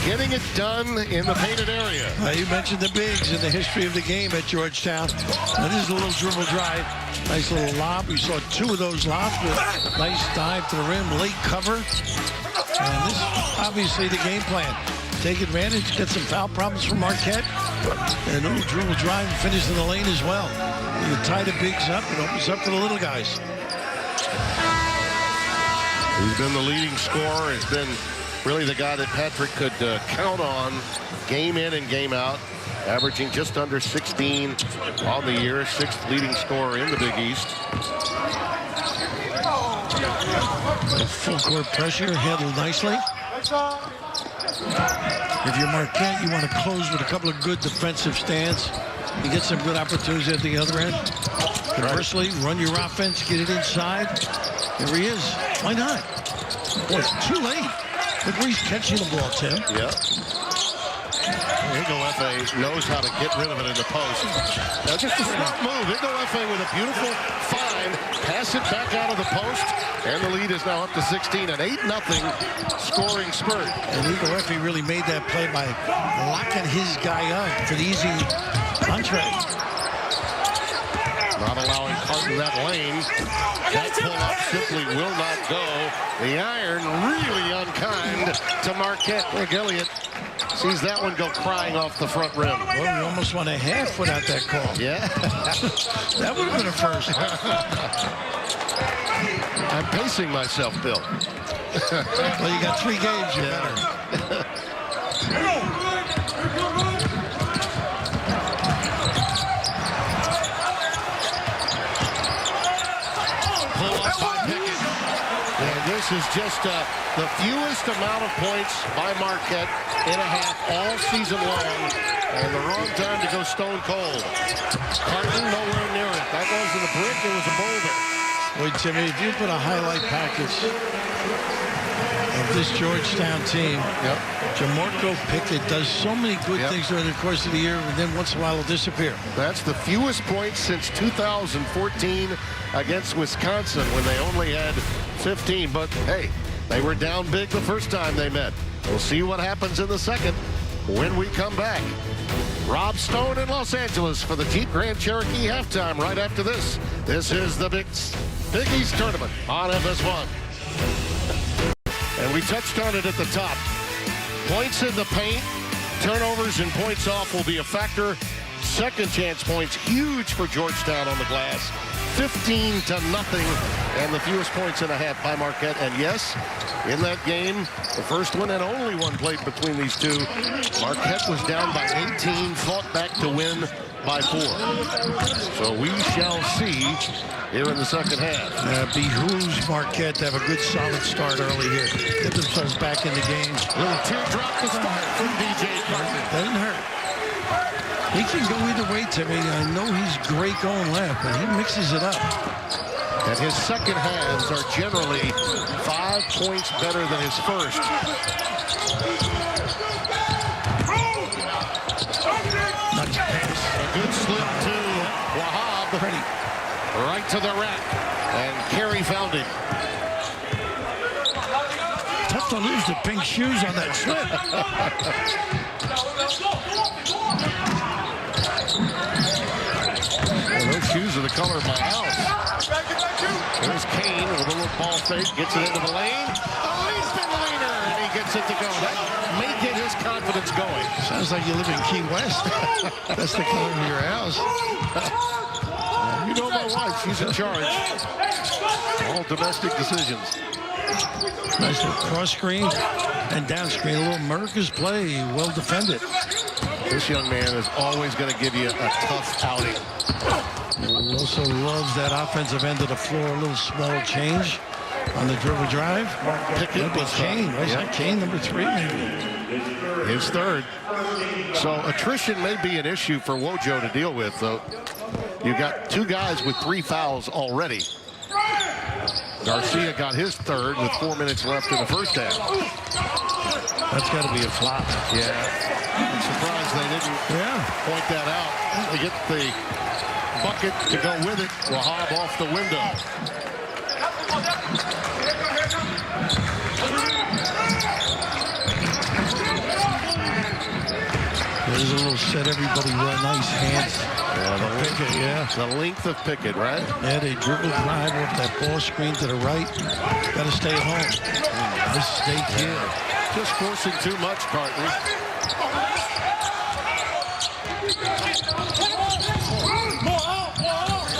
Speaker 1: getting it done in the painted area.
Speaker 2: You mentioned the bigs in the history of the game at Georgetown. Now, this is a little dribble drive. Nice little lob. We saw two of those lobs with nice dive to the rim, late cover. And this is obviously the game plan. Take advantage, get some foul problems from Marquette. And a little dribble drive and finish in the lane as well. You tie the bigs up, it opens up to the little guys.
Speaker 1: He's been the leading scorer. Has been really the guy that Patrick could count on game in and game out, averaging just under 16 on the year, 6th leading scorer in the Big East.
Speaker 2: Full court pressure, handled nicely. If you're Marquette, you want to close with a couple of good defensive stands. You get some good opportunities at the other end. Conversely, run your offense, get it inside. Here he is. Why not? Boy, it's too late. Look where he's catching the ball, Tim.
Speaker 1: Yeah. Igor Efe knows how to get rid of it in the post. Now just a smart move. Igor Efe with a beautiful find. Pass it back out of the post. And the lead is now up to 16. An 8-0 scoring spurt.
Speaker 2: And Igor Efe really made that play by locking his guy up for the easy entree.
Speaker 1: Not allowing Carton that lane. That pull-up simply will not go. The iron really unkind to Marquette. Greg Elliott sees that one go crying off the front rim.
Speaker 2: Well, we almost won a half without that call.
Speaker 1: Yeah.
Speaker 2: That would have been a first.
Speaker 1: I'm pacing myself, Bill.
Speaker 2: Well, you got 3 games, you better.
Speaker 1: This is just the fewest amount of points by Marquette in a half all season long, and the wrong time to go stone cold. Carton nowhere near it. That wasn't a brick, it was a boulder.
Speaker 2: Boy, Timmy, if you put a highlight package of this Georgetown team, Jamarco Pickett does so many good things during the course of the year, and then once in a while he'll disappear.
Speaker 1: That's the fewest points since 2014 against Wisconsin when they only had 15. But, hey, they were down big the first time they met. We'll see what happens in the second when we come back. Rob Stone in Los Angeles for the Jeep Grand Cherokee halftime right after this. This is the Big East Tournament on FS1. And we touched on it at the top. Points in the paint, turnovers and points off will be a factor. Second chance points, huge for Georgetown on the glass. 15-0, and the fewest points in a half by Marquette. And yes, in that game, the first one and only one played between these two, Marquette was down by 18, fought back to win by 4. So we shall see here in the second half.
Speaker 2: Behooves Marquette to have a good solid start early here. Get themselves back in the game.
Speaker 1: Little teardrop to start from DJ Carton.
Speaker 2: Doesn't hurt. He can go either way, Timmy. I know he's great going left, but he mixes it up.
Speaker 1: And his second halves are generally 5 points better than his first.
Speaker 2: Nice pass.
Speaker 1: A good slip to Wahab.
Speaker 2: Pretty.
Speaker 1: Right to the rack. And Carey found him.
Speaker 2: Tough to lose the pink shoes on that slip.
Speaker 1: Well, those shoes are the color of my house. Here's Kane with a little ball fake, gets it into the lane. Oh, he's been later, and he gets it to go. That may get his confidence going.
Speaker 2: Sounds like you live in Key West. That's the color of your house.
Speaker 1: You know my wife. She's in charge. All domestic decisions.
Speaker 2: Nice little cross screen and down screen. A little America's play. Well defended.
Speaker 1: This young man is always going to give you a tough outing.
Speaker 2: He also loves that offensive end of the floor. A little small change on the dribble drive.
Speaker 1: Pickett was
Speaker 2: Kane. Right? Is that Kane, number 3, maybe?
Speaker 1: His third. So attrition may be an issue for Wojo to deal with, though. You got 2 guys with 3 fouls already. Garcia got his third with 4 minutes left in the first half.
Speaker 2: That's got to be a flop.
Speaker 1: Yeah. I'm surprised they didn't point that out. They get the bucket to go with it. Wahab off the window.
Speaker 2: There's a little set everybody well. Nice hands.
Speaker 1: The length of Pickett, right?
Speaker 2: Yeah, they dribble drive off that ball screen to the right. Got to stay home. Mistake here.
Speaker 1: Just forcing too much, Carton.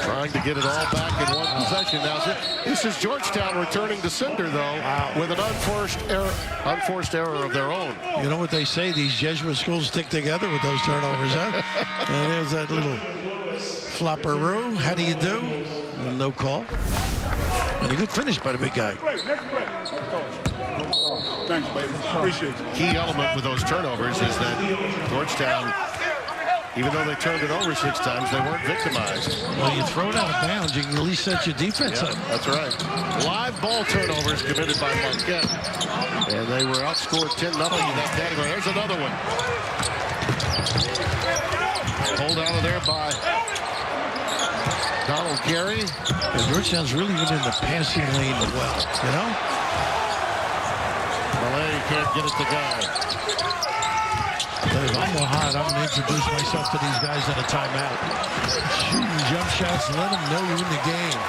Speaker 1: Trying to get it all back in one possession. Now, this is Georgetown returning to sender, though, with an unforced error of their own.
Speaker 2: You know what they say? These Jesuit schools stick together with those turnovers, huh? And there's that little flopperoo. How do you do? Well, no call. And a good finish by the big guy.
Speaker 4: Thanks, baby. Appreciate it.
Speaker 1: Key element with those turnovers is that Georgetown, even though they turned it over 6 times, they weren't victimized.
Speaker 2: Well, you throw it out of bounds, you can at least set your defense up.
Speaker 1: That's right. Live ball turnovers committed by Marquette. And they were outscored 10-0 in that category. There's another one. Pulled out of there by Donald Carey.
Speaker 2: And Georgetown's really good in the passing lane as well, you know?
Speaker 1: Malay can't get it to go.
Speaker 2: If I'm hot, I'm going to introduce myself to these guys on a timeout. Shooting jump shots, let them know you're in the game.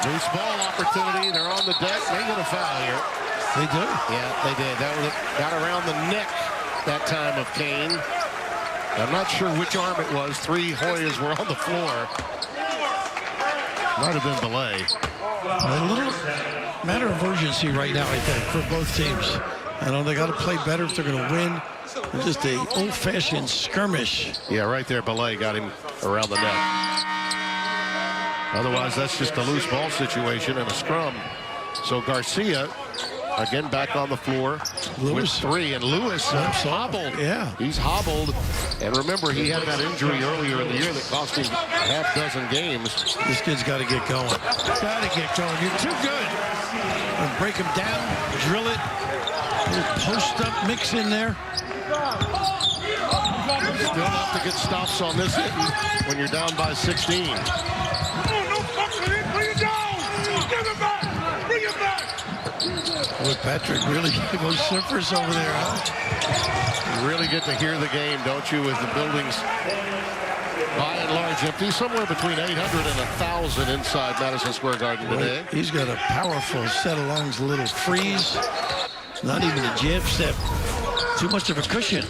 Speaker 1: Loose ball opportunity. They're on the deck. They get a foul here.
Speaker 2: They do?
Speaker 1: Yeah, they did. That got around the neck that time of Kane. I'm not sure which arm it was. 3 Hoyas were on the floor. Might have been delay.
Speaker 2: A little matter of urgency right now, I think, for both teams. I know they got to play better if they're going to win. Just a old-fashioned skirmish.
Speaker 1: Yeah, right there, Belay got him around the neck. Otherwise, that's just a loose ball situation and a scrum. So Garcia, again, back on the floor with 3. And Lewis hobbled.
Speaker 2: Yeah.
Speaker 1: He's hobbled. And remember, he had that injury earlier in the year that cost him half dozen games.
Speaker 2: This kid's got to get going. Got to get going. You're too good. And break him down, drill it. A little post-up mix in there.
Speaker 1: Still have to get stops on this hitting when you're down by 16.
Speaker 4: No fucking it. Bring it down. Give it back. Bring it back.
Speaker 2: Boy, Patrick really goes surfers over there, huh?
Speaker 1: You really get to hear the game, don't you, with the buildings by and large empty. Somewhere between 800 and 1,000 inside Madison Square Garden today.
Speaker 2: He's got a powerful set along his little freeze. Not even a jab step. Too much of a cushion.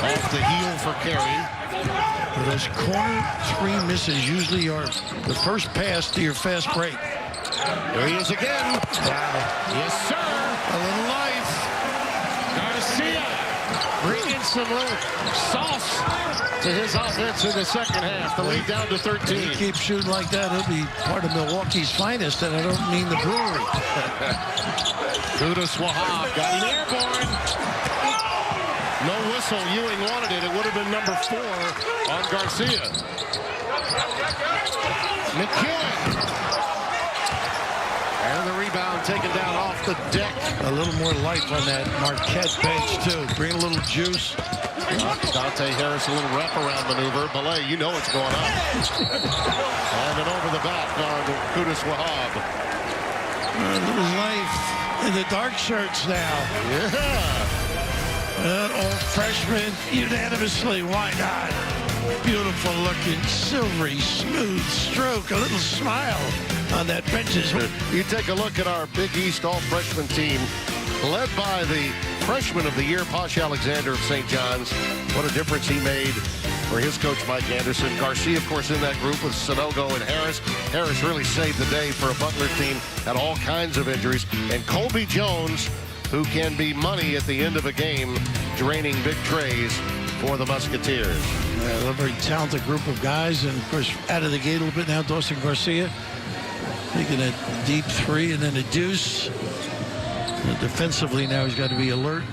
Speaker 1: Off the heel for Carey.
Speaker 2: Well, those corner screen misses usually are the first pass to your fast break.
Speaker 1: There he is again.
Speaker 2: Wow.
Speaker 1: Yes, sir.
Speaker 2: A little life.
Speaker 1: Garcia bringing some little sauce to his offense in the second half. The lead down to 13.
Speaker 2: He keeps shooting like that, he'll be part of Milwaukee's finest, and I don't mean the brewery.
Speaker 1: Kudos Wahab got an airborne. No whistle. Ewing wanted it. It would have been number 4 on Garcia. McEwen. And the rebound taken down off the deck.
Speaker 2: A little more life on that Marquette bench, too. Bring a little juice.
Speaker 1: Dante Harris, a little wraparound maneuver. Belay, you know what's going on. And an over the back on Kudos Wahab.
Speaker 2: A little life in the dark shirts now.
Speaker 1: Yeah.
Speaker 2: All freshmen unanimously. Why not? Beautiful looking, silvery, smooth stroke. A little smile on that benches.
Speaker 1: You take a look at our Big East all-freshman team, led by the freshman of the year, Posh Alexander of St. John's. What a difference he made for his coach, Mike Anderson. Garcia, of course, in that group with Sanogo and Harris. Harris really saved the day for a Butler team, had all kinds of injuries. And Colby Jones, who can be money at the end of a game, draining big trays for the Musketeers.
Speaker 2: A very talented group of guys, and of course, out of the gate a little bit now, Dawson Garcia making a deep three and then a deuce. And defensively now, he's got to be alert,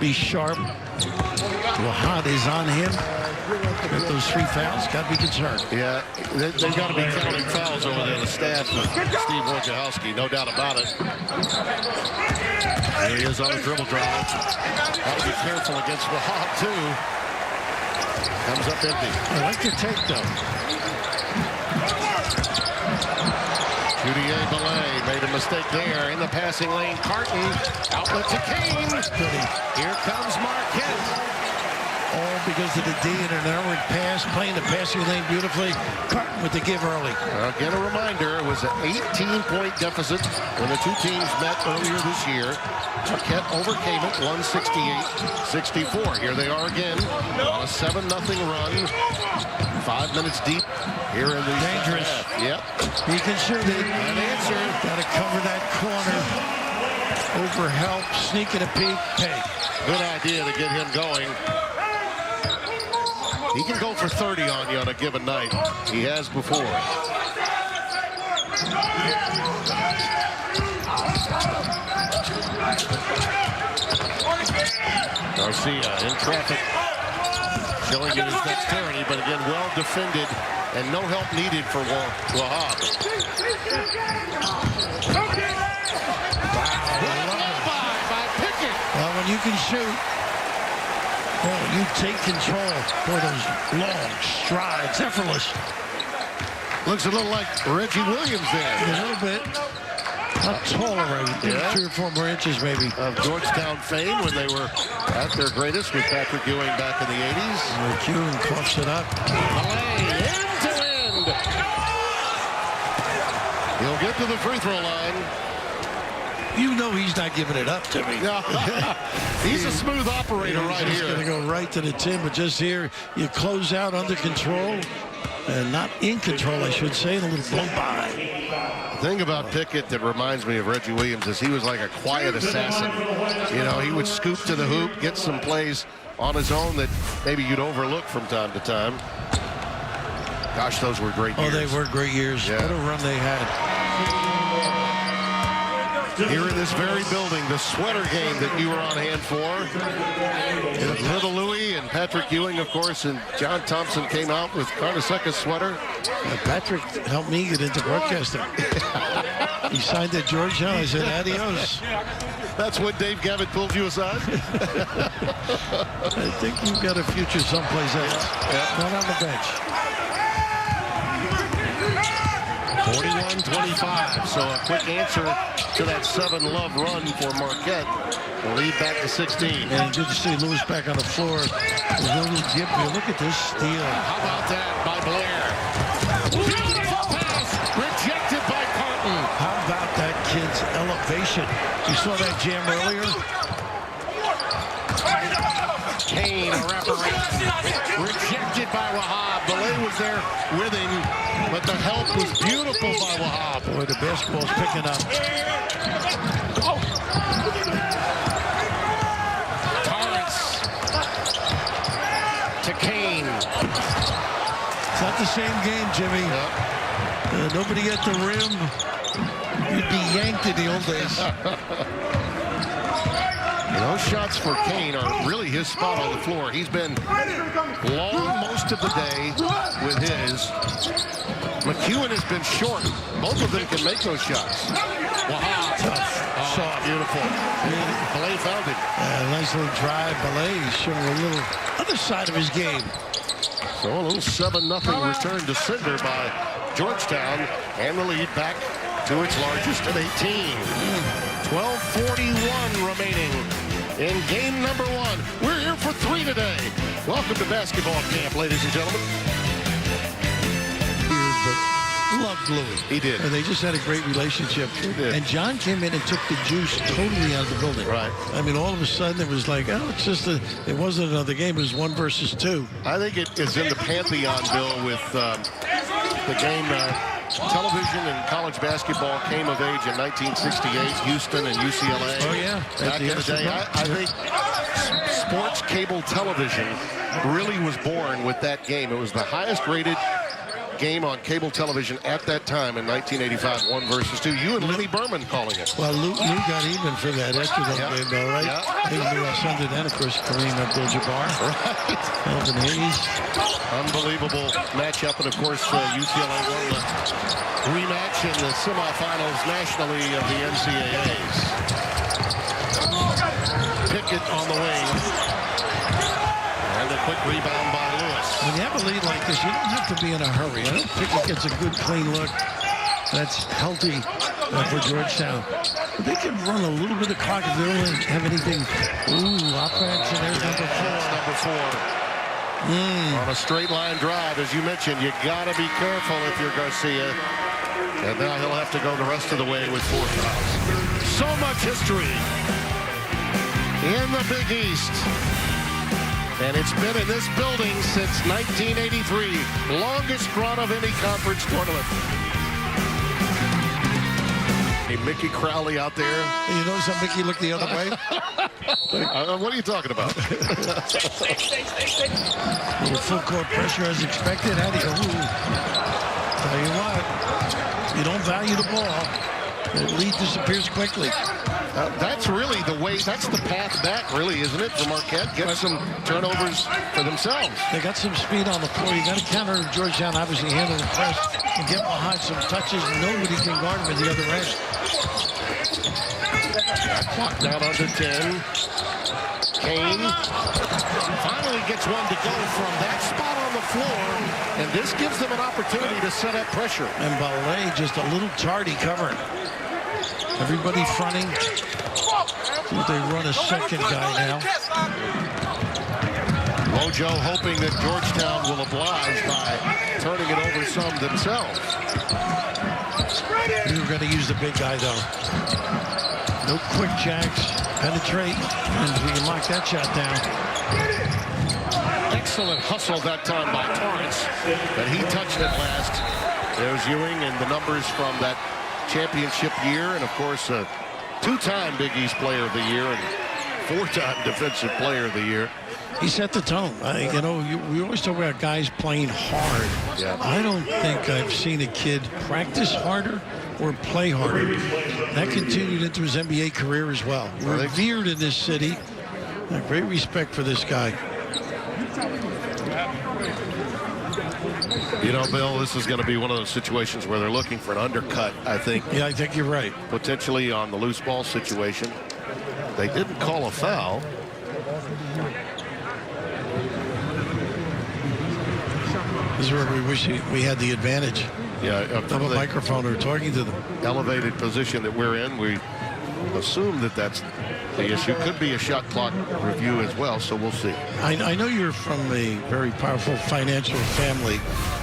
Speaker 2: be sharp. Wahad is on him. With those 3 fouls, got to be concerned.
Speaker 1: Yeah, they've got to be counting fouls over there, the staff with Steve Wojciechowski, no doubt about it. There he is on the dribble drive. Got to be careful against Wahab, too. Comes up empty.
Speaker 2: I like the take, though.
Speaker 1: Judier Belay made a mistake there in the passing lane. Carton, outlet to Kane. Here comes Marquette.
Speaker 2: All because of the D and an errant pass, playing the passing lane beautifully. Carton with the give early.
Speaker 1: Again, a reminder, it was an 18-point deficit when the two teams met earlier this year. Marquette overcame it, 168-64. Here they are again on a 7-0 run. 5 minutes deep here in the
Speaker 2: dangerous.
Speaker 1: Yep.
Speaker 2: He can shoot it.
Speaker 1: An answer.
Speaker 2: Got to cover that corner. Over help, sneaking a peek. Hey.
Speaker 1: Good idea to get him going. He can go for 30 on you on a given night. He has before. Garcia in traffic, showing you his dexterity, but again, well defended and no help needed for Wahab. By Pickett.
Speaker 2: Well, when you can shoot, oh, you take control for those long strides, effortless.
Speaker 1: Looks a little like Reggie Williams there.
Speaker 2: A little bit. Not taller, right?
Speaker 1: Yeah.
Speaker 2: 3 or 4 more inches, maybe.
Speaker 1: Of Georgetown fame when they were at their greatest with Patrick Ewing back in the 80s.
Speaker 2: Ewing coughs it up.
Speaker 1: Malay, end to end. He'll get to the free throw line.
Speaker 2: You know he's not giving it up to me.
Speaker 1: He's a smooth operator right
Speaker 2: He's
Speaker 1: here.
Speaker 2: going to go right to the tin, but just here, you close out under control, and not in control, I should say, and a little blow by.
Speaker 1: The thing about Pickett that reminds me of Reggie Williams is he was like a quiet assassin. You know, he would scoop to the hoop, get some plays on his own that maybe you'd overlook from time to time. Gosh, those were great years.
Speaker 2: Oh, they were great years.
Speaker 1: Yeah.
Speaker 2: What a run they had.
Speaker 1: Here in this very building, the sweater game that you were on hand for. Little Louie and Patrick Ewing, of course, and John Thompson came out with Carnesecca's sweater.
Speaker 2: Patrick helped me get into broadcasting. He signed at Georgetown. I said, adios.
Speaker 1: That's when Dave Gavitt pulled you aside?
Speaker 2: I think you've got a future someplace else.
Speaker 1: Yeah.
Speaker 2: Not on the bench.
Speaker 1: 41-25, so a quick answer to that 7-love run for Marquette. The lead back to 16.
Speaker 2: And good to see Lewis back on the floor. There's no little gip here. Look at this steal.
Speaker 1: How about that by Blair? Beautiful pass, rejected by Carton.
Speaker 2: How about that kid's elevation? You saw that jam earlier?
Speaker 1: Kane, a wraparound. Rejected by Wahab. Belay was there with him, but the help was beautiful by Wahab.
Speaker 2: Boy, the basketball's picking up.
Speaker 1: Torrance to Kane.
Speaker 2: It's not the same game, Jimmy. Nobody at the rim. You'd be yanked in the old days.
Speaker 1: Those shots for Kane are really his spot on the floor. He's been long most of the day with his. McEwen has been short. Both of them can make those shots. Wow.
Speaker 2: Tough. Soft.
Speaker 1: Beautiful. Belay found it.
Speaker 2: Nice little drive. Belay showing a little other side of his game.
Speaker 1: So a little 7-0 return to Cinder by Georgetown, and the lead back to its largest at 18. 12:41 remaining in game number 1. We're for 3 today. Welcome to basketball camp, ladies and gentlemen.
Speaker 2: Loved Louis.
Speaker 1: He did.
Speaker 2: And they just had a great relationship.
Speaker 1: He did.
Speaker 2: And John came in and took the juice totally out of the building.
Speaker 1: Right.
Speaker 2: I mean, all of a sudden it was like, oh, it's just it wasn't another game. It was 1 versus 2.
Speaker 1: I think it is in the pantheon, Bill, with the game. Television and college basketball came of age in 1968, Houston and UCLA.
Speaker 2: Oh, yeah.
Speaker 1: Back in the day, I think sports cable television really was born with that game. It was the highest rated game on cable television at that time in 1985, 1 versus 2. You and Lenny Berman calling it.
Speaker 2: Well, Lou got even for that after that game, though, right?
Speaker 1: Yeah.
Speaker 2: He knew us under that, of course, Kareem Abdul-Jabbar.
Speaker 1: Right.
Speaker 2: Elvin Hayes. Unbelievable
Speaker 1: Matchup, and of course, UCLA won the rematch in the semifinals nationally of the NCAAs. Pickett on the wing. And a quick rebound by Lewis.
Speaker 2: When you have a lead like this, you don't have to be in a hurry. I don't think it gets a good, clean look. That's healthy for Georgetown. But they can run a little bit of clock if they don't have anything. Ooh, offense, and there's number 4.
Speaker 1: That's number 4. On a straight line drive, as you mentioned, you got to be careful if you're Garcia. And now he'll have to go the rest of the way with 4 fouls. So much history in the Big East. And it's been in this building since 1983. Longest run of any conference tournament. Hey, Mickey Crowley out there.
Speaker 2: You notice how Mickey looked the other way?
Speaker 1: What are you talking about?
Speaker 2: With full court pressure as expected. How do you go? Tell you what, you don't value the ball, the lead disappears quickly.
Speaker 1: That's really the way, that's the path back, really, isn't it, for Marquette? Get some turnovers for themselves.
Speaker 2: They got some speed on the floor. You got to counter Georgetown, obviously handle the press and get behind some touches. Nobody can guard him at the other end.
Speaker 1: Clock down under 10. Kane finally gets one to go from that spot on the floor, and this gives them an opportunity to set up pressure.
Speaker 2: And Ballet just a little tardy covering. Everybody fronting. They run a second guy now.
Speaker 1: Mojo hoping that Georgetown will oblige by turning it over some themselves.
Speaker 2: We were going to use the big guy, though. No quick jacks. Penetrate, and we can lock that shot down.
Speaker 1: Excellent hustle that time by Torrance, but he touched it last. There's Ewing and the numbers from that championship year, and of course a 2-time Big East Player of the Year and 4-time Defensive Player of the Year.
Speaker 2: He set the tone. You know, we always talk about guys playing hard.
Speaker 1: Yeah.
Speaker 2: I don't think I've seen a kid practice harder or play harder. That continued into his NBA career as well. Revered in this city. Great respect for this guy.
Speaker 1: You know, Bill, this is going to be one of those situations where they're looking for an undercut, I think.
Speaker 2: Yeah, I think you're right.
Speaker 1: Potentially on the loose ball situation. They didn't call a foul.
Speaker 2: This is where we wish we had the advantage.
Speaker 1: Yeah,
Speaker 2: of a microphone or talking to them.
Speaker 1: Elevated position that we're in, we assume that that's the issue. Could be a shot clock review as well, so we'll see.
Speaker 2: I know you're from a very powerful financial family.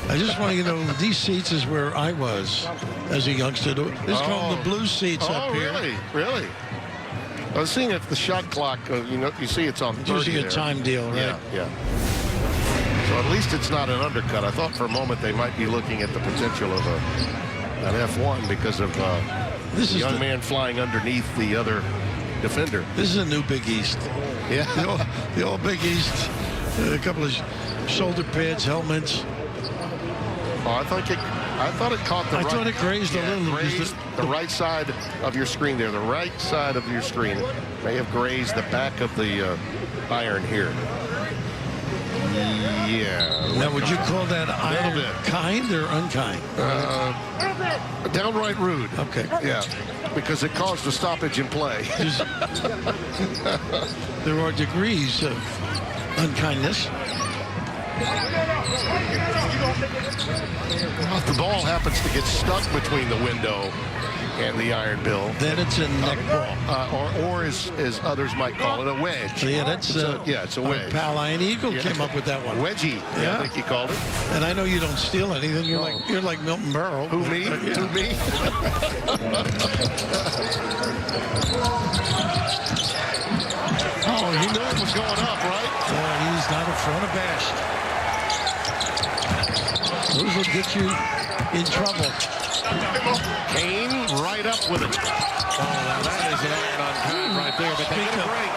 Speaker 2: I just want you to know these seats is where I was as a youngster. This is called the blue seats up here.
Speaker 1: Oh, really? I was seeing if the shot clock, you see it's on 30
Speaker 2: there. Usually a time deal, right?
Speaker 1: Yeah. So at least it's not an undercut. I thought for a moment they might be looking at the potential of an F1 because of the young man flying underneath the other defender.
Speaker 2: This is a new Big East.
Speaker 1: Yeah.
Speaker 2: The old Big East. A couple of shoulder pads, helmets.
Speaker 1: Oh, I thought it caught the
Speaker 2: I thought it grazed a little.
Speaker 1: Grazed the right side of your screen there. The right side of your screen may have grazed the back of the iron here. Yeah.
Speaker 2: Now, would you call that iron kind or unkind?
Speaker 1: Downright rude.
Speaker 2: Okay.
Speaker 1: Yeah, because it caused a stoppage in play.
Speaker 2: There are degrees of unkindness.
Speaker 1: If the ball happens to get stuck between the window and the iron bill,
Speaker 2: then it's a neck ball.
Speaker 1: or as others might call it, a wedge.
Speaker 2: Yeah, that's
Speaker 1: it's a wedge.
Speaker 2: Pal Ian Eagle came up with that one.
Speaker 1: Wedgie, I think he called it.
Speaker 2: And I know you don't steal anything. You're like Milton Berle.
Speaker 1: Who, me?
Speaker 2: Yeah.
Speaker 1: Who, me? Oh, he knew it was going up, right?
Speaker 2: He's not in front abashed. Those will get you in trouble.
Speaker 1: Kane right up with it. Oh, now that is an iron on time right there, but they get a break.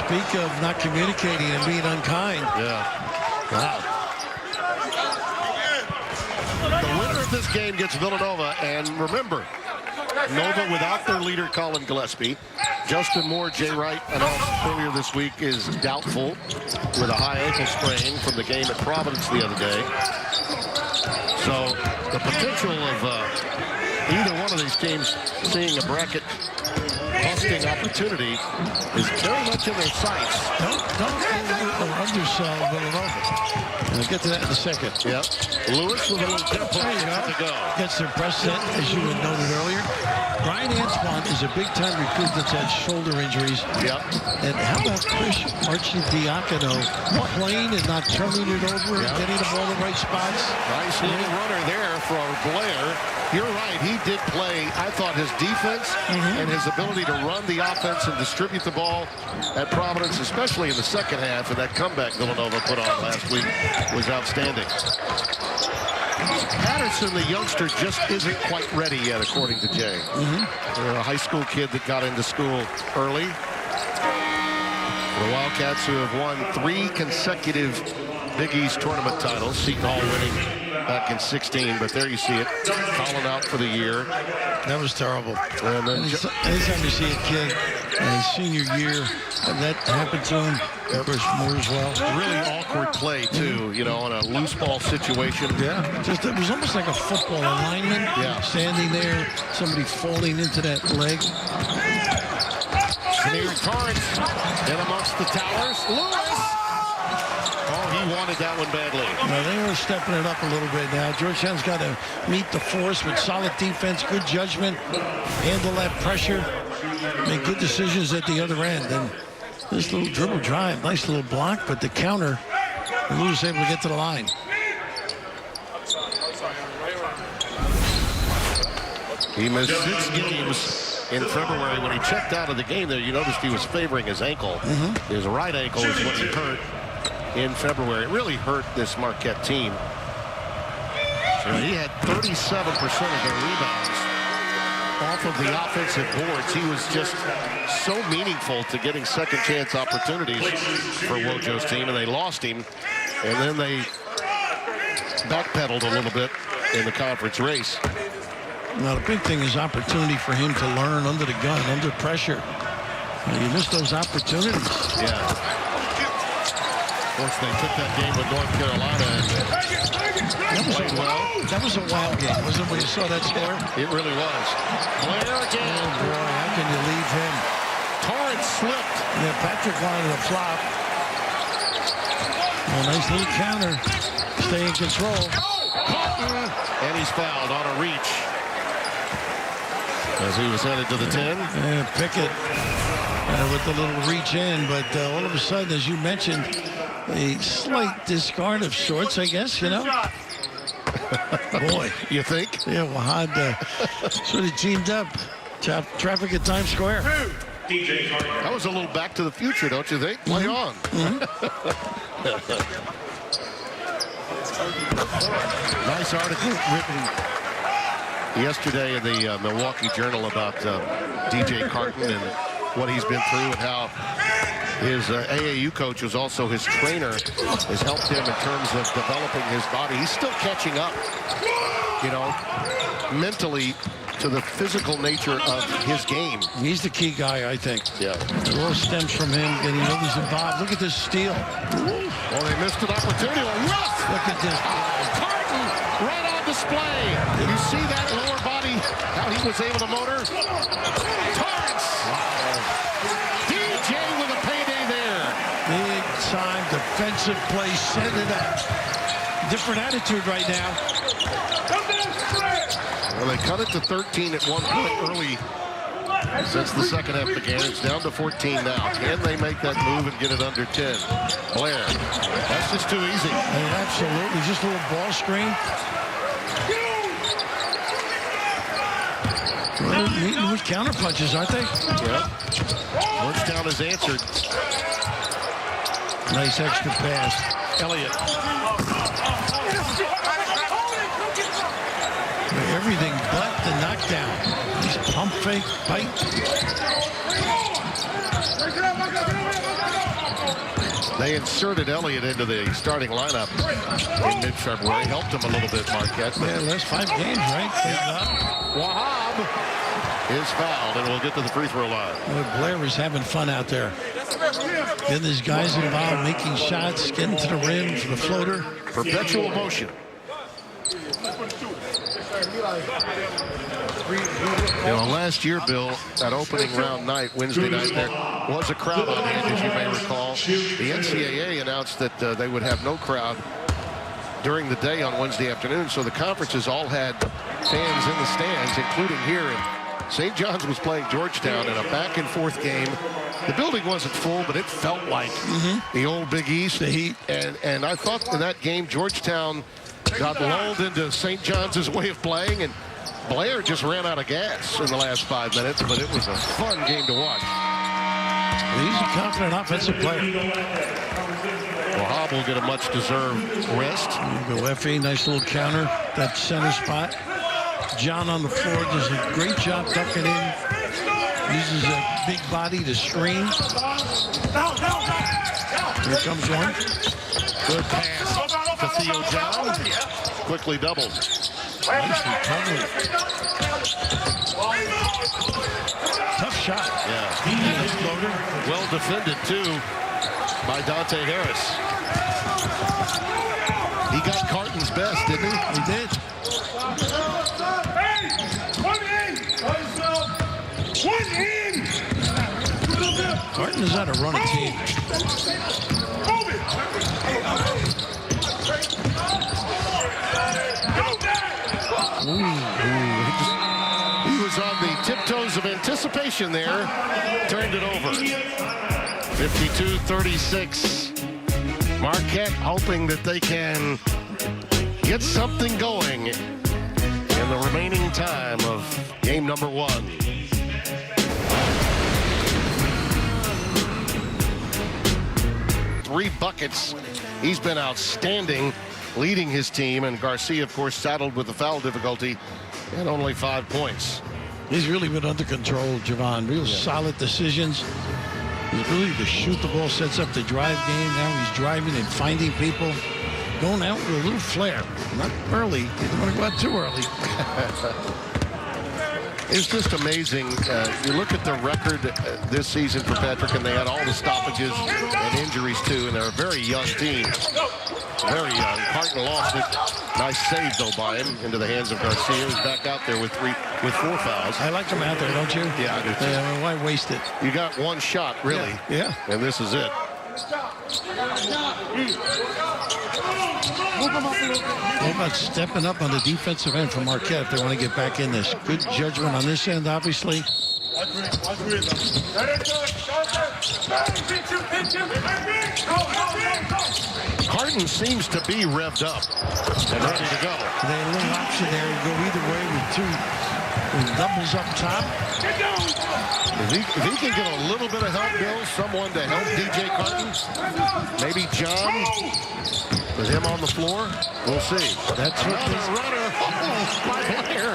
Speaker 2: Speak of not communicating and being unkind.
Speaker 1: Yeah. Wow. The winner of this game gets Villanova, and remember, Nova without their leader Colin Gillespie. Justin Moore, Jay Wright announced earlier this week, is doubtful with a high ankle sprain from the game at Providence the other day. So the potential of either one of these teams seeing a bracket busting opportunity is very much in their sights.
Speaker 2: Don't undersell Villanova. We'll get to that in a second.
Speaker 1: Yep. Lewis with a little tip to go.
Speaker 2: Gets their press set, as you had noted earlier. Brian Antoine is a big-time recruit that's had shoulder injuries.
Speaker 1: Yep.
Speaker 2: And how about Chris Archidiacono playing and not turning it over and getting the ball in the right spots?
Speaker 1: Nice little runner there for Blair. You're right. He did play. I thought his defense and his ability to run the offense and distribute the ball at Providence, especially in the second half, and that comeback Villanova put on last week was outstanding. Patterson, the youngster, just isn't quite ready yet, according to Jay. A high school kid that got into school early. The Wildcats, who have won 3 consecutive Big East tournament titles, Seton Hall winning back in 16, but there you see it. Colin out for the year.
Speaker 2: That was terrible.
Speaker 1: And then
Speaker 2: anytime you see a kid in his senior year, and that happened to him, Chris Moore as well.
Speaker 1: Really awkward play, too, you know, on a loose ball situation.
Speaker 2: Yeah, just it was almost like a football alignment.
Speaker 1: Yeah.
Speaker 2: Standing there, somebody falling into that leg.
Speaker 1: Samir Torrance in amongst the towers. Lewis! Oh, he wanted that one badly.
Speaker 2: Now, they are stepping it up a little bit now. Georgetown's got to meet the force with solid defense, good judgment, handle that pressure, make good decisions at the other end. And this little dribble drive, nice little block, but the counter, Lewis able to get to the line.
Speaker 1: He missed 6 games in February. When he checked out of the game there, you noticed he was favoring his ankle. His right ankle is what he hurt in February. It really hurt this Marquette team. He had 37% of their rebounds off of the offensive boards. He was just so meaningful to getting second chance opportunities for Wojo's team, and they lost him. And then they backpedaled a little bit in the conference race.
Speaker 2: Now, the big thing is opportunity for him to learn under the gun, under pressure. You miss those opportunities.
Speaker 1: Yeah. Of course, they took that game with North Carolina and played well.
Speaker 2: That was a wild game, wasn't it, when you saw that score?
Speaker 1: It really was. Blair again.
Speaker 2: Oh, boy, how can you leave him?
Speaker 1: Torrance slipped.
Speaker 2: Yeah, Patrick wanted a flop. A nice little counter. Stay in control.
Speaker 1: And he's fouled on a reach as he was headed to the 10.
Speaker 2: Yeah, Pickett with the little reach in, but all of a sudden, as you mentioned, a slight discard of sorts, I guess, you know? Boy.
Speaker 1: You think?
Speaker 2: Yeah, Wahad sort of teamed up. Traffic at Times Square.
Speaker 1: That was a little Back to the Future, don't you think? Play on. Nice article written yesterday in the Milwaukee Journal about DJ Carton and what he's been through and how his AAU coach, who's also his trainer, has helped him in terms of developing his body. He's still catching up, you know, mentally to the physical nature of his game.
Speaker 2: He's the key guy, I think.
Speaker 1: Yeah.
Speaker 2: The role stems from him getting others involved. Look at this steal.
Speaker 1: Well, they missed an opportunity.
Speaker 2: Look at this.
Speaker 1: Carton right on display. You see that lower body, how he was able to motor? Torrance. DJ with a payday there.
Speaker 2: Big time defense. defensive play, set it up. Different attitude right now.
Speaker 1: Well, they cut it to 13 at one point early since the second half began. It's down to 14 now. Can they make that move and get it under 10? Blair. That's just too easy.
Speaker 2: Absolutely. Just a little ball screen. Well, they're meeting with counter punches, aren't they?
Speaker 1: Yeah. Georgetown has answered.
Speaker 2: Nice extra pass. Elliott. Everything but the knockdown. He's pump fake, bite.
Speaker 1: They inserted Elliott into the starting lineup in mid-February. Helped him a little bit, Marquette.
Speaker 2: Yeah, last 5 games, right?
Speaker 1: Wahab is fouled, and we'll get to the free throw line.
Speaker 2: Boy, Blair is having fun out there. Getting his guys involved, making shots, getting to the rim for the floater.
Speaker 1: Perpetual motion. You know, last year, Bill, that opening round night, Wednesday night, there was a crowd on hand, as you may recall. The NCAA announced that they would have no crowd during the day on Wednesday afternoon, so the conferences all had fans in the stands, including here. And St. John's was playing Georgetown in a back-and-forth game. The building wasn't full, but it felt like the old Big East.
Speaker 2: The heat.
Speaker 1: And I thought in that game, Georgetown got lulled into St. John's way of playing, and Blair just ran out of gas in the last 5 minutes, but it was a fun game to watch.
Speaker 2: He's a confident offensive player.
Speaker 1: Wahab will get a much-deserved rest.
Speaker 2: Go Effie, nice little counter, that center spot. John on the floor does a great job ducking in. Uses a big body to screen. Here comes one.
Speaker 1: Good pass to Theo John. Quickly doubled.
Speaker 2: Nice recovery. Tough shot.
Speaker 1: Yeah.
Speaker 2: Nice floater.
Speaker 1: Well defended, too, by Dante Harris. He got Carton's best, didn't he?
Speaker 2: He did.
Speaker 4: Hey, one in.
Speaker 2: Carton is on a running team.
Speaker 1: He was on the tiptoes of anticipation there. Turned it over. 52-36. Marquette hoping that they can get something going in the remaining time of game number 1. Three buckets. He's been outstanding, leading his team, and Garcia, of course, saddled with the foul difficulty and only 5 points.
Speaker 2: He's really been under control, Javon. Real solid decisions. His ability to shoot the ball sets up the drive game. Now he's driving and finding people. Going out with a little flair. Not early. He doesn't want to go out too early.
Speaker 1: It's just amazing. You look at the record this season for Patrick, and they had all the stoppages and injuries, too, and they're a very young team. Very young. Carton lost it. Nice save, though, by him into the hands of Garcia. He's back out there with 4 fouls.
Speaker 2: I like him out there, don't you?
Speaker 1: Yeah, I do, too.
Speaker 2: Yeah, why waste it?
Speaker 1: You got one shot, really.
Speaker 2: Yeah.
Speaker 1: And this is it.
Speaker 2: How about stepping up on the defensive end for Marquette if they want to get back in this? Good judgment on this end, obviously.
Speaker 1: Carton seems to be revved up and ready to go.
Speaker 2: They had a little option there. You go either way with doubles up top.
Speaker 1: If he can get a little bit of help, Bill, someone to help DJ Carton, maybe John, with him on the floor, we'll see.
Speaker 2: That's what
Speaker 1: Another runner.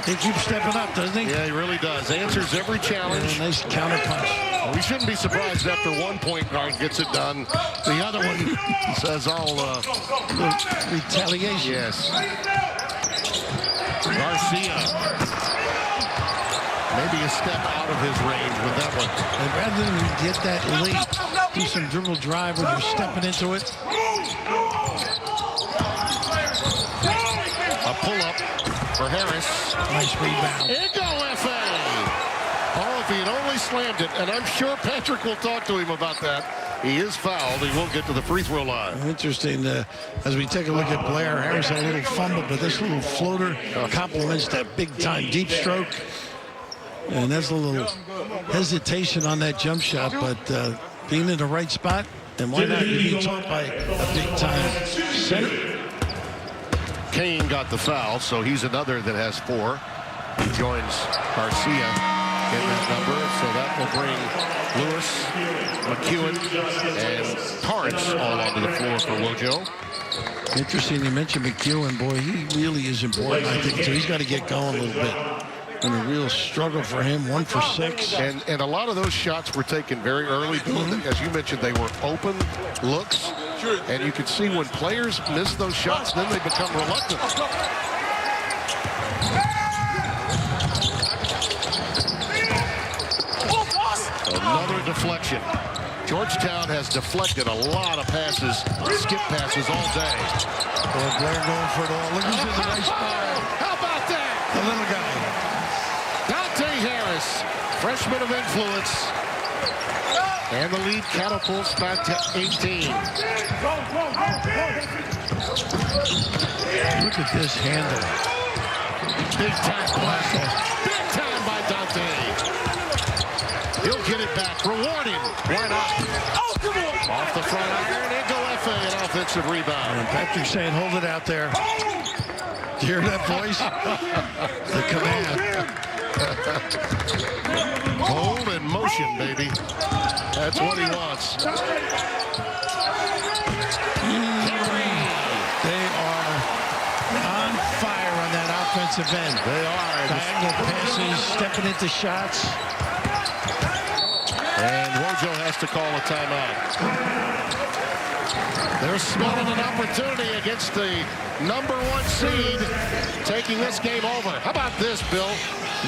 Speaker 2: He keeps stepping up, doesn't he?
Speaker 1: Yeah, he really does. Answers every challenge.
Speaker 2: Yeah, nice counter punch.
Speaker 1: We shouldn't be surprised after one point guard gets it done. The other one says,
Speaker 2: retaliation.
Speaker 1: Yes. Garcia. Maybe a step out of his range with that one.
Speaker 2: And rather than get that late, do some dribble drive when you're stepping into it.
Speaker 1: A pull-up for Harris.
Speaker 2: Nice rebound.
Speaker 1: And go, F.A. Oh, if he had only slammed it, and I'm sure Patrick will talk to him about that. He is fouled. He won't get to the free throw line.
Speaker 2: Interesting. As we take a look at Blair, Harris had a little fumble, but this little floater complements that big-time deep stroke. And there's a little hesitation on that jump shot, but being in the right spot, and why not be taught by a big-time center?
Speaker 1: Kane got the foul, so he's another that has 4. He joins Garcia in that number, so that will bring Lewis, McEwen, and Torrance all onto the floor for Wojo.
Speaker 2: Interesting you mentioned McEwen. Boy, he really is important, I think, too. He's got to get going a little bit. And a real struggle for him, 1 for 6.
Speaker 1: And a lot of those shots were taken very early. As you mentioned, they were open looks. And you can see when players miss those shots, then they become reluctant. Another deflection. Georgetown has deflected a lot of passes, skip passes all day.
Speaker 2: Well, Blair going for it all. Look who's in the nice spot.
Speaker 1: How about that?
Speaker 2: The little guy.
Speaker 1: Dante Harris, freshman of influence. And the lead catapults back to 18.
Speaker 2: Look at this handle.
Speaker 1: Big time play. Big time by Dante. He'll get it back. Reward him. Why not? Off the front iron. And go FA, an offensive rebound.
Speaker 2: And Patrick's saying, hold it out there. Do you hear that voice? The command.
Speaker 1: Hold and motion, baby. That's what he wants.
Speaker 2: They are on fire on that offensive end.
Speaker 1: They are.
Speaker 2: Diagonal passes, stepping into shots.
Speaker 1: And Wojo has to call a timeout. They're smelling an opportunity against the #1 seed, taking this game over. How about this, Bill?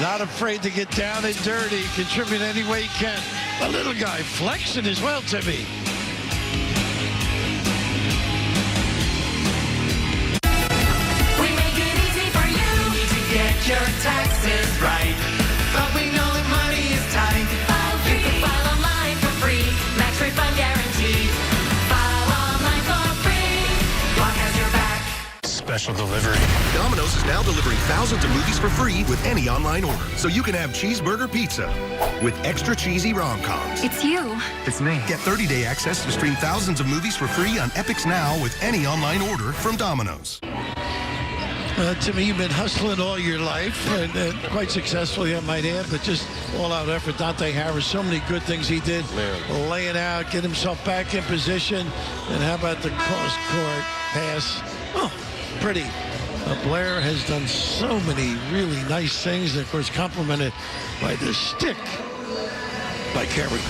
Speaker 2: Not afraid to get down and dirty, contribute any way he can. The little guy flexing as well, Timmy.
Speaker 5: We make it easy for you to get your taxes right. But we know that money is tight. You can file online for free. Max refund guaranteed. File online for free. Block has your back.
Speaker 6: Special delivery.
Speaker 7: Domino's is now delivering thousands of movies for free with any online order. So you can have cheeseburger pizza with extra cheesy rom-coms.
Speaker 8: It's you.
Speaker 6: It's me.
Speaker 7: Get 30-day access to stream thousands of movies for free on Epix Now with any online order from Domino's.
Speaker 2: Timmy, you've been hustling all your life, and quite successfully, I might add, but just all-out effort. Dante Harris, so many good things he did.
Speaker 1: Man.
Speaker 2: Laying out, get himself back in position, and how about the cross-court pass? Oh, pretty. Blair has done so many really nice things, and of course, complimented by the stick by Kerry.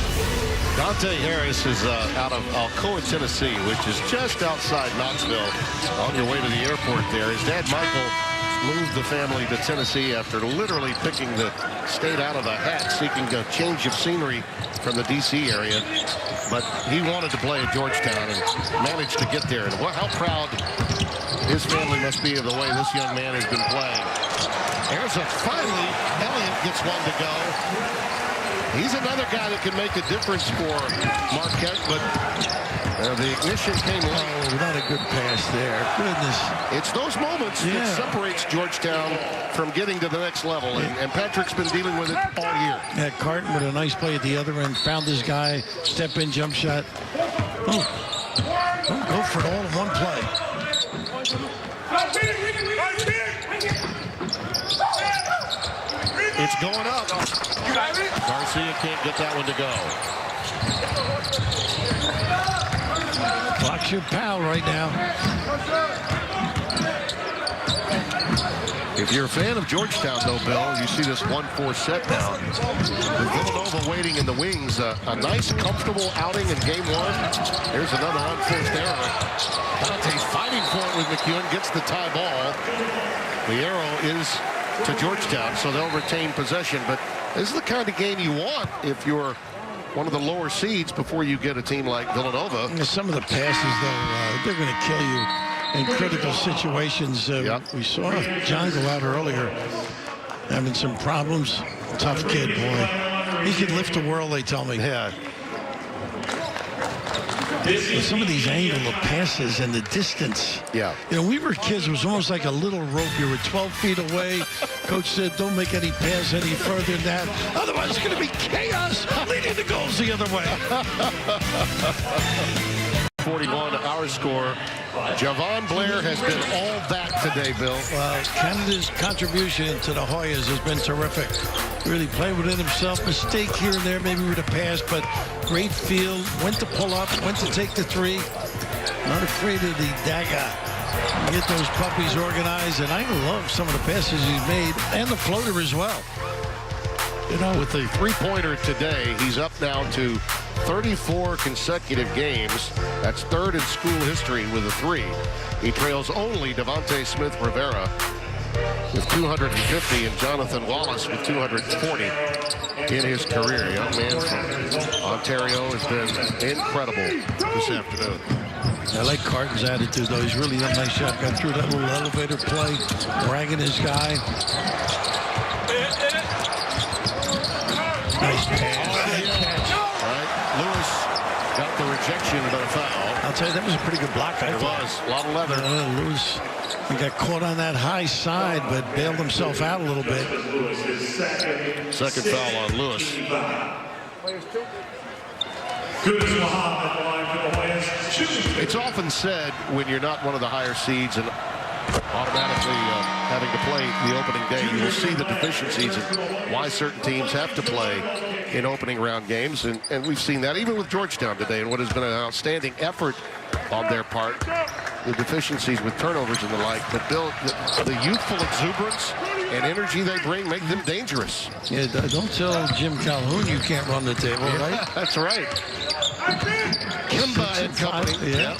Speaker 1: Dante Harris is out of Alcoa, Tennessee, which is just outside Knoxville, on your way to the airport there. His dad, Michael, moved the family to Tennessee after literally picking the state out of a hat, seeking a change of scenery from the D.C. area. But he wanted to play at Georgetown and managed to get there. And how proud his family must be of the way this young man has been playing. There's finally, Elliott gets one to go. He's another guy that can make a difference for Marquette, but the ignition came late.
Speaker 2: Oh, not a good pass there. Goodness.
Speaker 1: It's those moments that separates Georgetown from getting to the next level, and Patrick's been dealing with it all year.
Speaker 2: Yeah, Carton with a nice play at the other end. Found his guy. Step in, jump shot. Oh, don't go for it all in one play.
Speaker 1: It's going up. Garcia can't get that one to go.
Speaker 2: Clock's your pal right now.
Speaker 1: If you're a fan of Georgetown, though, Bill, you see this 1-4 set now. With Villanova waiting in the wings. A nice, comfortable outing in game one. Here's another unforced error. Dante's fighting for it with McEwen. Gets the tie ball. The arrow is to Georgetown, so they'll retain possession. But this is the kind of game you want if you're one of the lower seeds before you get a team like Villanova.
Speaker 2: Some of the passes, though, they're going to kill you in critical situations. We saw John go out earlier having some problems. Tough kid, boy. He can lift the world, they tell me.
Speaker 1: Yeah.
Speaker 2: But some of these angle of passes and the distance.
Speaker 1: Yeah.
Speaker 2: You know, we were kids. It was almost like a little rope. You were 12 feet away. Coach said, don't make any pass any further than that. Otherwise, it's going to be chaos leading the goals the other way.
Speaker 1: 41, our score. Javon Blair has been all that today, Bill.
Speaker 2: Canada's contribution to the Hoyas has been terrific. Really played within himself. Mistake here and there, maybe with a pass, but great field. Went to pull up, went to take the three. Not afraid of the dagger. Get those puppies organized, and I love some of the passes he's made, and the floater as well.
Speaker 1: You know, with the three-pointer today, he's up now to 34 consecutive games. That's third in school history with a three. He trails only Devontae Smith-Rivera with 250 and Jonathan Wallace with 240 in his career. Young man from Ontario has been incredible this afternoon.
Speaker 2: I like Carton's attitude, though. He's really done a nice job. Got through that little elevator play, bragging his guy. Nice pass.
Speaker 1: Lewis got the rejection, but a foul.
Speaker 2: I'll tell you, that was a pretty good block.
Speaker 1: It was. A lot of leather.
Speaker 2: Lewis, he got caught on that high side, but bailed himself out a little bit.
Speaker 1: Second foul on Lewis. It's often said when you're not one of the higher seeds and automatically having to play the opening day, you will see the deficiencies and why certain teams have to play in opening round games. And we've seen that even with Georgetown today and what has been an outstanding effort on their part. The deficiencies with turnovers and the like. But Bill, the youthful exuberance and energy they bring make them dangerous.
Speaker 2: Yeah, don't tell Jim Calhoun you can't run the table, right?
Speaker 1: That's right. Kimba and company.
Speaker 2: Yeah.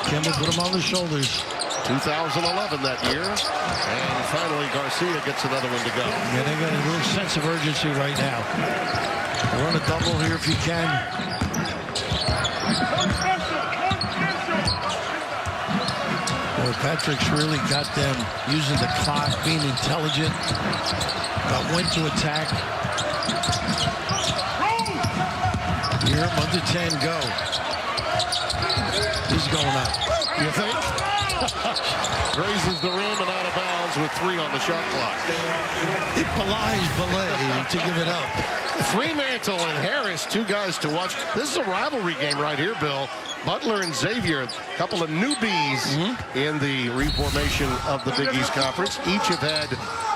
Speaker 2: Kimba put him on the shoulders.
Speaker 1: 2011 that year. And finally, Garcia gets another one to go.
Speaker 2: Yeah, they got a little sense of urgency right now. Run a double here if you can. Well, Patrick's really got them using the clock, being intelligent, about when to attack. Here, under 10, go. He's going up.
Speaker 1: You think? Grazes the rim and out of bounds with 3 on the shot clock.
Speaker 2: It belies Belay to give it up.
Speaker 1: Fremantle and Harris, 2 guys to watch. This is a rivalry game right here, Bill. Butler and Xavier, a couple of newbies in the reformation of the Big East Conference. Each have had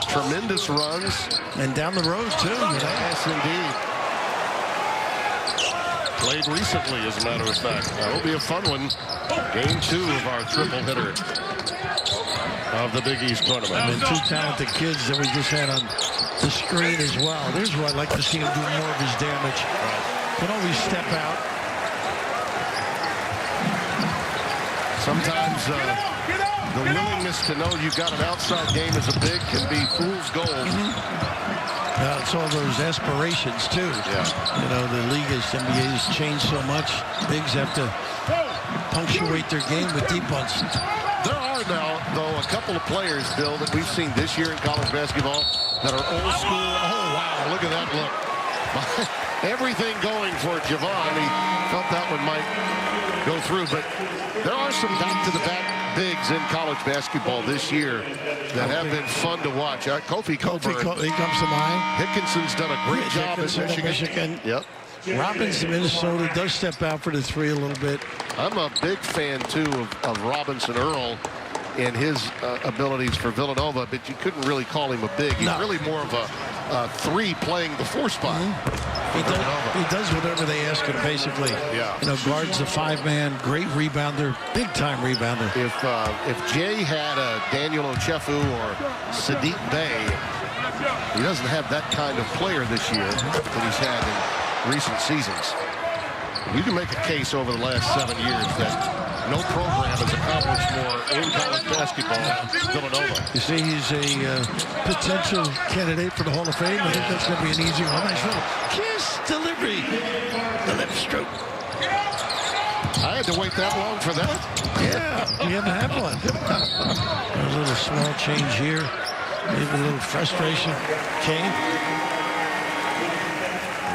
Speaker 1: tremendous runs.
Speaker 2: And down the road, too.
Speaker 1: Yes, indeed. Played recently, as a matter of fact. That'll be a fun one. Game 2 of our triple hitter of the Big East tournament.
Speaker 2: And 2 talented kids that we just had on the screen as well. There's where I'd like to see him do more of his damage. Can always step out.
Speaker 1: Sometimes the willingness to know you've got an outside game as a big can be fool's gold.
Speaker 2: It's all those aspirations, too.
Speaker 1: Yeah.
Speaker 2: You know, the league NBA has changed so much. Bigs have to punctuate their game with deep ones.
Speaker 1: There are now, though, a couple of players, Bill, that we've seen this year in college basketball that are old school. Oh, wow, look at that look. Everything going for Javon. He felt that one might go through, but there are some back-to-the-back bigs in college basketball this year that have been fun to watch. Kofi Coburn.
Speaker 2: He comes to mind.
Speaker 1: Hickinson's done a great job in Michigan. Yep.
Speaker 2: Robbins in Minnesota does step out for the 3 a little bit.
Speaker 1: I'm a big fan, too, of Robinson Earl and his abilities for Villanova, but you couldn't really call him a big. He's really more of a 3 playing the 4 spot.
Speaker 2: He does whatever they ask him, basically.
Speaker 1: Yeah.
Speaker 2: You know, guards the 5-man, great rebounder, big-time rebounder.
Speaker 1: If Jay had a Daniel Ochefu or Sadiq Bey, he doesn't have that kind of player this year that he's had in recent seasons. You can make a case over the last 7 years that no program has accomplished more in college basketball than Villanova.
Speaker 2: You see, he's a potential candidate for the Hall of Fame. I think that's going to be an easy one. Nice little kiss delivery. The left stroke.
Speaker 1: I had to wait that long for that.
Speaker 2: Yeah, you haven't had one. A little small change here. Maybe a little frustration. Kane.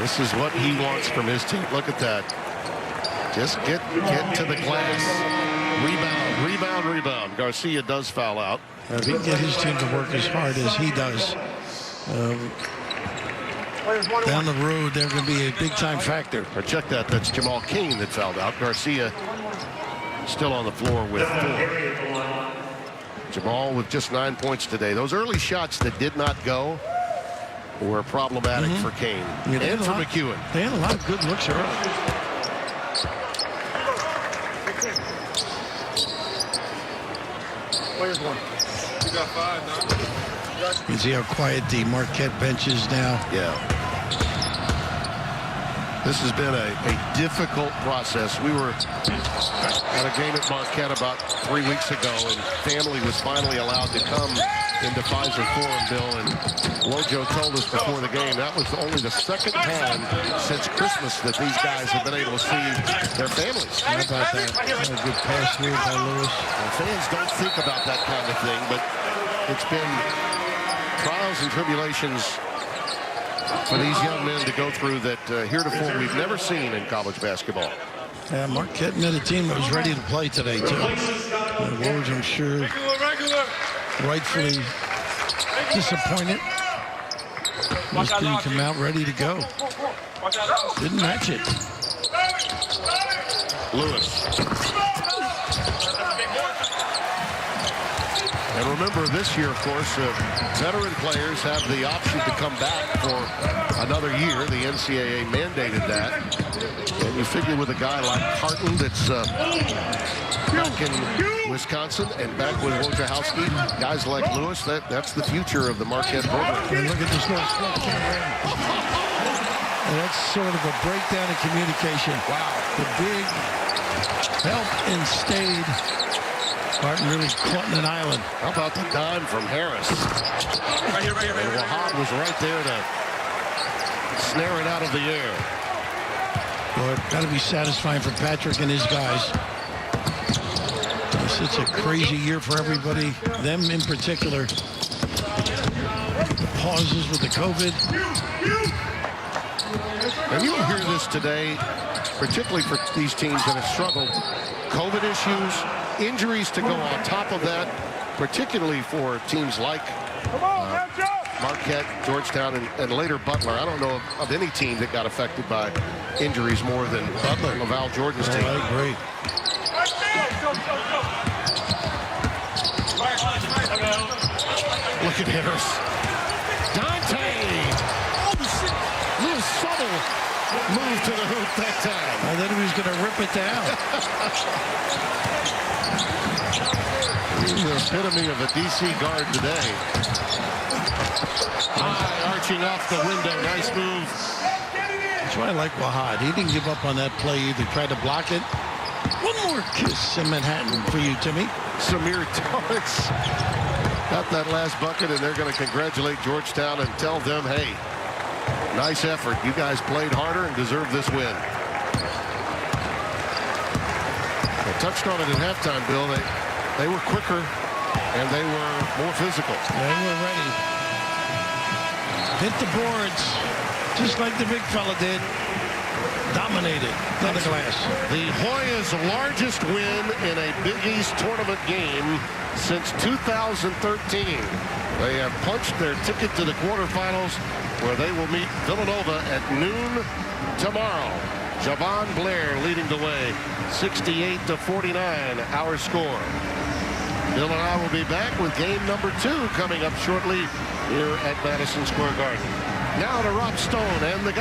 Speaker 2: This
Speaker 1: is what he wants from his team. Look at that. Just get to the glass. Rebound. Garcia does foul out.
Speaker 2: If he can get his team to work as hard as he does, down the road, they're going to be a big-time factor.
Speaker 1: Or check that. That's Jamal Cain that fouled out. Garcia still on the floor with 4. Jamal with just 9 points today. Those early shots that did not go were problematic for Cain and for McEwen.
Speaker 2: They had a lot of good looks early.
Speaker 4: Players one. You got 5 now.
Speaker 2: You can see how quiet the Marquette bench is now.
Speaker 1: Yeah. This has been a difficult process. We were at a game at Marquette about 3 weeks ago, and family was finally allowed to come into Pfizer Forum, Bill, and Wojo told us before the game that was only the second time since Christmas that these guys have been able to see their families.
Speaker 2: How about that? What a good pass through by Lewis.
Speaker 1: Well, fans don't think about that kind of thing, but it's been trials and tribulations for these young men to go through that heretofore we've never seen in college basketball.
Speaker 2: Yeah, Marquette met a team that was ready to play today, too. Woj, I'm sure, rightfully disappointed. Just didn't come out ready to go. Didn't match it.
Speaker 1: Lewis. And remember, this year, of course, veteran players have the option to come back for another year. The NCAA mandated that. And you figure with a guy like Harton that's back in Wisconsin and back with Wojciechowski, guys like Lewis, that's the future of the Marquette program.
Speaker 2: And look at this little sweat camera. And that's sort of a breakdown in communication. Wow. The big help and stayed. Martin really caught in an island.
Speaker 1: How about the dime from Harris?
Speaker 4: Right here.
Speaker 1: And Wahab was right there to snare it out of the air.
Speaker 2: Well, it's got to be satisfying for Patrick and his guys. It's a crazy year for everybody, them in particular. The pauses with the COVID.
Speaker 1: And you'll hear this today, particularly for these teams that have struggled. COVID issues, injuries to go on top of that, particularly for teams like Marquette, Georgetown, and later Butler. I don't know of any team that got affected by injuries more than Butler, LaVall Jordan's team.
Speaker 2: I agree.
Speaker 1: Look at Harris. Dante! Little subtle move to the hoop that time.
Speaker 2: I thought he was going to rip it down.
Speaker 1: He's the epitome of a DC guard today. High, arching off the window. Nice move.
Speaker 2: That's why I like Wahad. He didn't give up on that play either. Tried to block it. One more kiss in Manhattan for you, Timmy.
Speaker 1: Samir Torrance got that last bucket, and they're going to congratulate Georgetown and tell them, hey, nice effort. You guys played harder and deserve this win. I touched on it at halftime, Bill. They were quicker, and they were more physical.
Speaker 2: They were ready. Hit the boards, just like the big fella did. Dominated on the glass.
Speaker 1: The Hoyas' largest win in a Big East tournament game since 2013. They have punched their ticket to the quarterfinals, where they will meet Villanova at noon tomorrow. Javon Blair leading the way, 68-49, our score. Bill and I will be back with game number 2 coming up shortly here at Madison Square Garden. Now to Rob Stone and the guys.